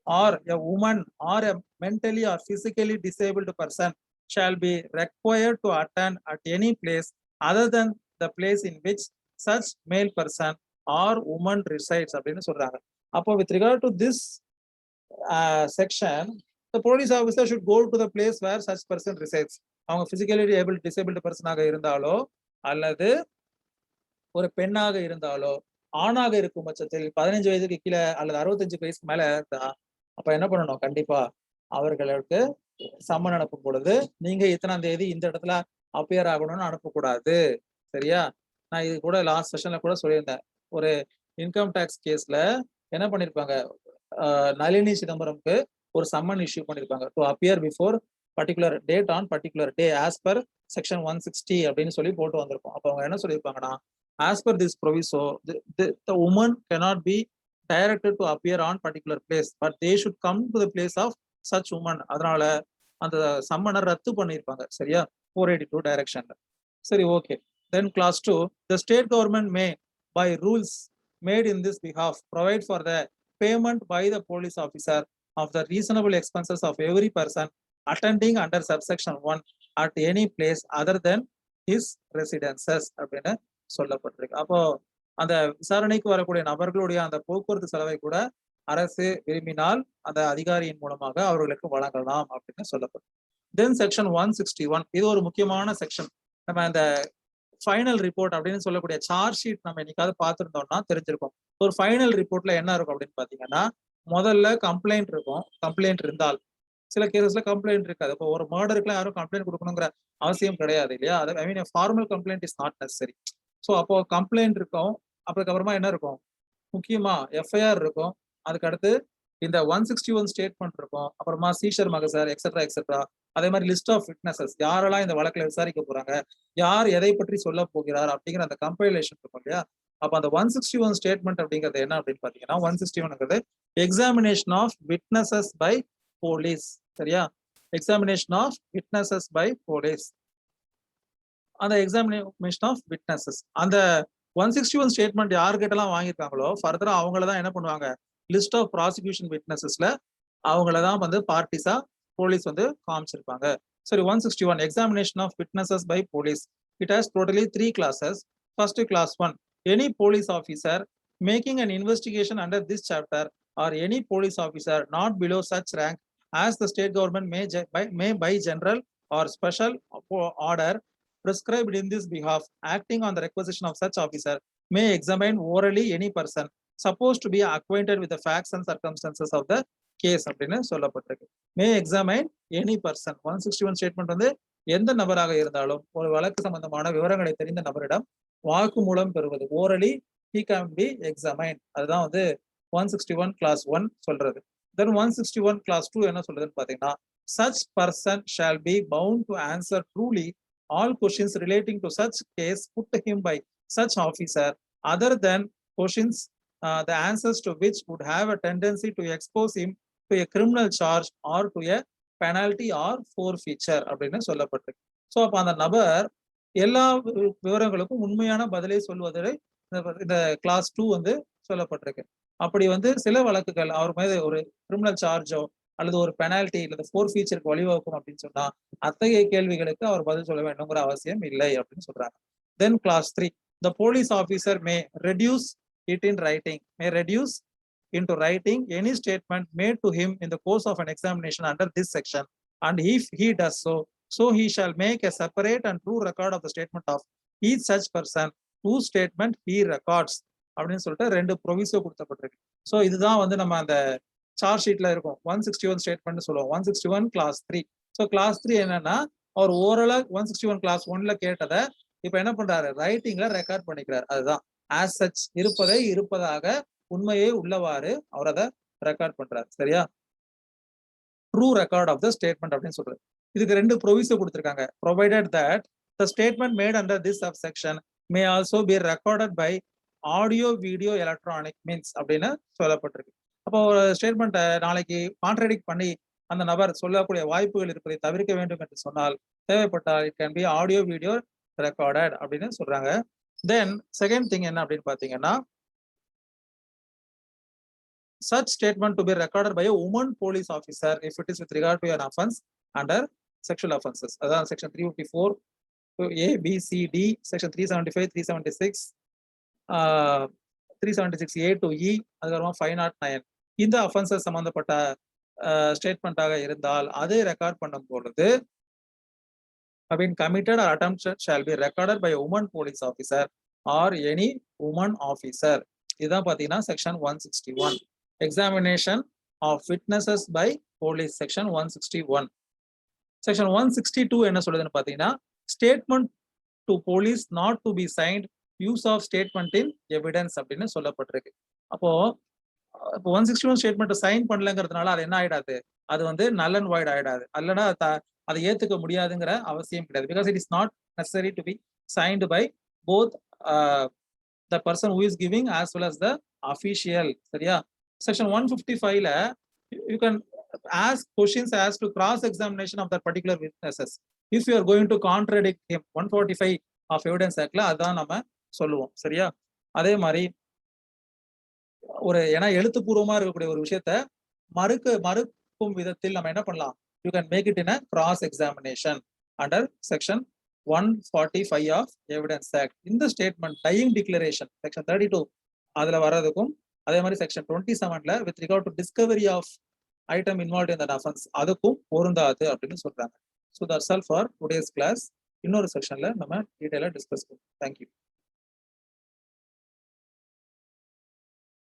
or a woman or a mentally or physically disabled person shall be required to attend at any place other than the place in which such male person or woman resides அப்படின்னு சொல்றாங்க. அப்போ with regard to this section, the police officer should go to the place where such person resides. அவங்க physically disabled person ஆக இருந்தாலோ அல்லது ஒரு பெண்ணாக இருந்தாலோ ஆணாக இருக்கும் பட்சத்தில் 15 வயதுக்கு கீழே அல்லது 65 வயசுக்கு மேல இருந்தா அப்ப என்ன பண்ணணும், கண்டிப்பா அவர்களுக்கு சம்மன் அனுப்பும் பொழுது நீங்க இத்தனாம் தேதி இந்த இடத்துல அப்பியர் ஆகணும்னு அனுப்பக்கூடாது. சரியா? நான் இது கூட லாஸ்ட் செஷன்ல கூட சொல்லியிருந்தேன். ஒரு இன்கம் டேக்ஸ் கேஸ்ல என்ன பண்ணிருப்பாங்க, நளினி சிதம்பரம்க்கு ஒரு சம்மன் இஷ்யூ பண்ணிருப்பாங்க to appear before particular date on particular day as per section 160 அப்படின்னு சொல்லி போட்டு வந்திருப்போம். அப்ப அவங்க என்ன சொல்லியிருப்பாங்கன்னா, as per this proviso, the woman cannot be directed to appear on particular place, but they should come to the place of such woman. அதனால அந்த சம்மனை ரத்து பண்ணியிருப்பாங்க. சரியா? 482 டைரக்ஷன்ல. சரி, okay. Then class 2, the state government may by rules made in this behalf provide for the payment by the police officer of the reasonable expenses of every person attending under subsection 1 at any place other than his residences அப்படின்னு சொல்லப்பட்டிருக்கு. அப்போ அந்த விசாரணைக்கு வரக்கூடிய நபர்களுடைய அந்த போக்குவரத்து செலவை கூட அரசு விரும்பினால் அந்த அதிகாரியின் மூலமாக அவர்களுக்கு வழங்கலாம் அப்படின்னு சொல்லப்படும். தென் செக்ஷன் 161, இது ஒரு முக்கியமான செக்ஷன். நம்ம அந்த ஃபைனல் ரிப்போர்ட் அப்படின்னு சொல்லக்கூடிய சார்ஜ் ஷீட் நம்ம என்னைக்காவது பார்த்துருந்தோம்னா தெரிஞ்சிருக்கும். ஒரு ஃபைனல் ரிப்போர்ட்ல என்ன இருக்கும் அப்படின்னு பாத்தீங்கன்னா, முதல்ல கம்ப்ளைண்ட் இருக்கும். கம்ப்ளைண்ட் இருந்தால், சில கேசஸ்ல கம்ப்ளைண்ட் இருக்காது. இப்போ ஒரு மர்டருக்குலாம் யாரும் கம்ப்ளைண்ட் கொடுக்கணுங்கிற அவசியம் கிடையாது இல்லையா? I mean formal complaint is not necessary. So அப்போ கம்ப்ளைண்ட் இருக்கும், அதுக்கப்புறமா என்ன இருக்கும், முக்கியமா எஃப்ஐஆர் இருக்கும், அதுக்கு அடுத்து இந்த 161 ஸ்டேட்மெண்ட் இருக்கும், அப்புறமா சீஷர் மகசர் எக்ஸெட்ரா எக்ஸெட்ரா. அதே மாதிரி லிஸ்ட் ஆஃப் விட்னஸஸ், யாரெல்லாம் இந்த வழக்குல விசாரிக்க போறாங்க, யார் எதை பற்றி சொல்ல போகிறார் அப்படிங்கிற அந்த கம்பைலேஷன் இருக்கும் இல்லையா? அப்ப அந்த 161 ஸ்டேட்மெண்ட் அப்படிங்கிறது என்ன அப்படின்னு பாத்தீங்கன்னா, 161ங்கிறது examination of witnesses by police. சரியா? Examination of witnesses by police. அந்த எக்ஸாமினேஷன் ஆஃப் விட்னஸஸ், அந்த 161 ஸ்டேட்மெண்ட் யார்கிட்டலாம் வாங்கியிருக்காங்களோ ஃபர்தரா அவங்களதான் என்ன பண்ணுவாங்க, லிஸ்ட் ஆஃப் ப்ராசிக்யூஷன் விட்னஸஸ்ல அவங்களதான் வந்து பார்ட்டிஸா போலீஸ் வந்து காமிச்சிருப்பாங்க. சரி, 161 examination of witnesses by police. It has totally 3 classes. First, class 1, any police officer making an investigation under this chapter or any police officer not below such rank as the state government may by general or special order prescribed in this behalf, acting on the requisition of such officer, may examine orally any person supposed to be acquainted with the facts and circumstances of the case அப்படின்னு சொல்லப்பட்டிருக்கு. மே examine any person. 161 statement வந்து எந்த நபராக இருந்தாலும் ஒரு வழக்கு சம்பந்தமான விவரங்களை தெரிந்த நபரிடம் வாக்குமூலம் பெறுவது. Orally he can be examined. அதுதான் வந்து 161 class 1 சொல்றது. Then 161 class 2 என்ன சொல்றதுன்னு பாத்தீங்கன்னா, such person shall be bound to answer truly all questions relating to such case put to him by such officer other than questions the answers to which would have a tendency to expose him to a criminal charge or to a penalty or forfeiture அப்படின்னு சொல்லப்பட்டிருக்கு. So அப்ப அந்த நபர் எல்லா விவரங்களுக்கும் உண்மையான பதிலை சொல்வதை இந்த கிளாஸ் 2 வந்து சொல்லப்பட்டிருக்கு. அப்படி வந்து சில வழக்குகள் அவர் மீது ஒரு கிரிமினல் சார்ஜோ அல்லது ஒரு பெனால்டி அல்லது ஃபோர்ஃபீச்சருக்கு வழிவகுக்கும் அப்படின்னு சொன்னா அத்தகைய கேள்விகளுக்கு அவர் பதில் சொல்ல வேண்டுங்கிற அவசியம் இல்லை அப்படின்னு சொல்றாங்க. தென் clause 3, the police officer may reduce it in writing, may reduce into writing any statement made to him in the course of an examination under this section, and if he does so he shall make a separate and true record of the statement of each such person whose statement he records அப்படின்னு சொல்லிட்டு 2 proviso கொடுக்கப்பட்டிருக்கு. So இதுதான் வந்து நம்ம அந்த charge ஷீட்ல இருக்கும் 161 statement சொல்லுவோம். 161 class 3. So class 3 என்னன்னா அவர் ஓரலா 161 கிளாஸ் 1ல கேட்டதை இப்ப என்ன பண்றாரு, ரைட்டிங்ல ரெக்கார்ட் பண்ணிக்கிறார். அதுதான் ஆஸ் சச் இருப்பதை இருப்பதாக உண்மையே உள்ளவாறு அவர் அதை ரெக்கார்ட் பண்றாரு. சரியா, true record of the statement அப்படின்னு சொல்றது. இதுக்கு 2 ப்ரொவிசோ கொடுத்திருக்காங்க. Provided that the statement made under this sub section may also be recorded by audio video electronic means அப்படின்னு சொல்லப்பட்டிருக்கு. அப்போ ஒரு ஸ்டேட்மெண்ட்டை நாளைக்கு கான்ட்ரடிக்ட் பண்ணி அந்த நபர் சொல்லக்கூடிய வாய்ப்புகள் இருப்பதை தவிர்க்க வேண்டும் என்று சொன்னால் தேவைப்பட்டால் it can be audio video recorded அப்படின்னு சொல்றாங்க. தென் செகண்ட் திங் என்ன அப்படின்னு பாத்தீங்கன்னா, such statement to be recorded by a woman police officer if it is with regard to an offense under sexual offenses. அதான் section 354 A B C D, section 375 376 376 A to E, அதுக்கப்புறமா 509 இந்த offenses சம்பந்தப்பட்ட ஸ்டேட்மெண்டாக இருந்தால் அதை record பண்ணும் பொழுது been committed or attempted shall be recorded by a woman police officer or any woman officer. இதுதான் பாத்தீங்கன்னா section 161. Examination of witnesses by police, section 161. Section 162 என்ன சொல்லுதுன்னு பாத்தீங்கன்னா, statement to police not to be signed, use of statement in evidence அப்படின்னு சொல்லப்பட்டிருக்கு. அப்போ 161 statement sign பண்ணலங்கிறதுனால அது என்ன ஆயிடாது, அது வந்து நல் அண்ட் வாய்ட் ஆயிடாது, அல்லனா அதை ஏத்துக்க முடியாதுங்கிற அவசியம் கிடையாது. Because it is not necessary to be signed by both the person who is giving as well as the official. சரியா, section 155ல you can ask questions as to cross examination of that particular witnesses if you are going to contradict him. 145 of evidence actல அதான் நம்ம சொல்லுவோம். சரியா, அதே மாதிரி ஒரு ஏன்னா எழுத்துப்பூர்வமா இருக்கக்கூடிய ஒரு விஷயத்த மறுக்கும் விதத்தில் நம்ம என்ன பண்ணலாம், you can make it in a cross examination under section 145 of evidence act. இந்த ஸ்டேட்மெண்ட் டையிங் டிக்ளரேஷன் செக்ஷன் 32 அதுல வர்றதுக்கும் அதே மாதிரி செக்ஷன் 27ல with regard to discovery of item involve in that offence அதுக்கும் பொருந்தாது அப்படின்னு சொல்றாங்க. So that's all for today's class. இன்னொரு செக்ஷன்ல நம்ம டீடைலா டிஸ்கஸ் பண்ணுவோம். தேங்க்யூ.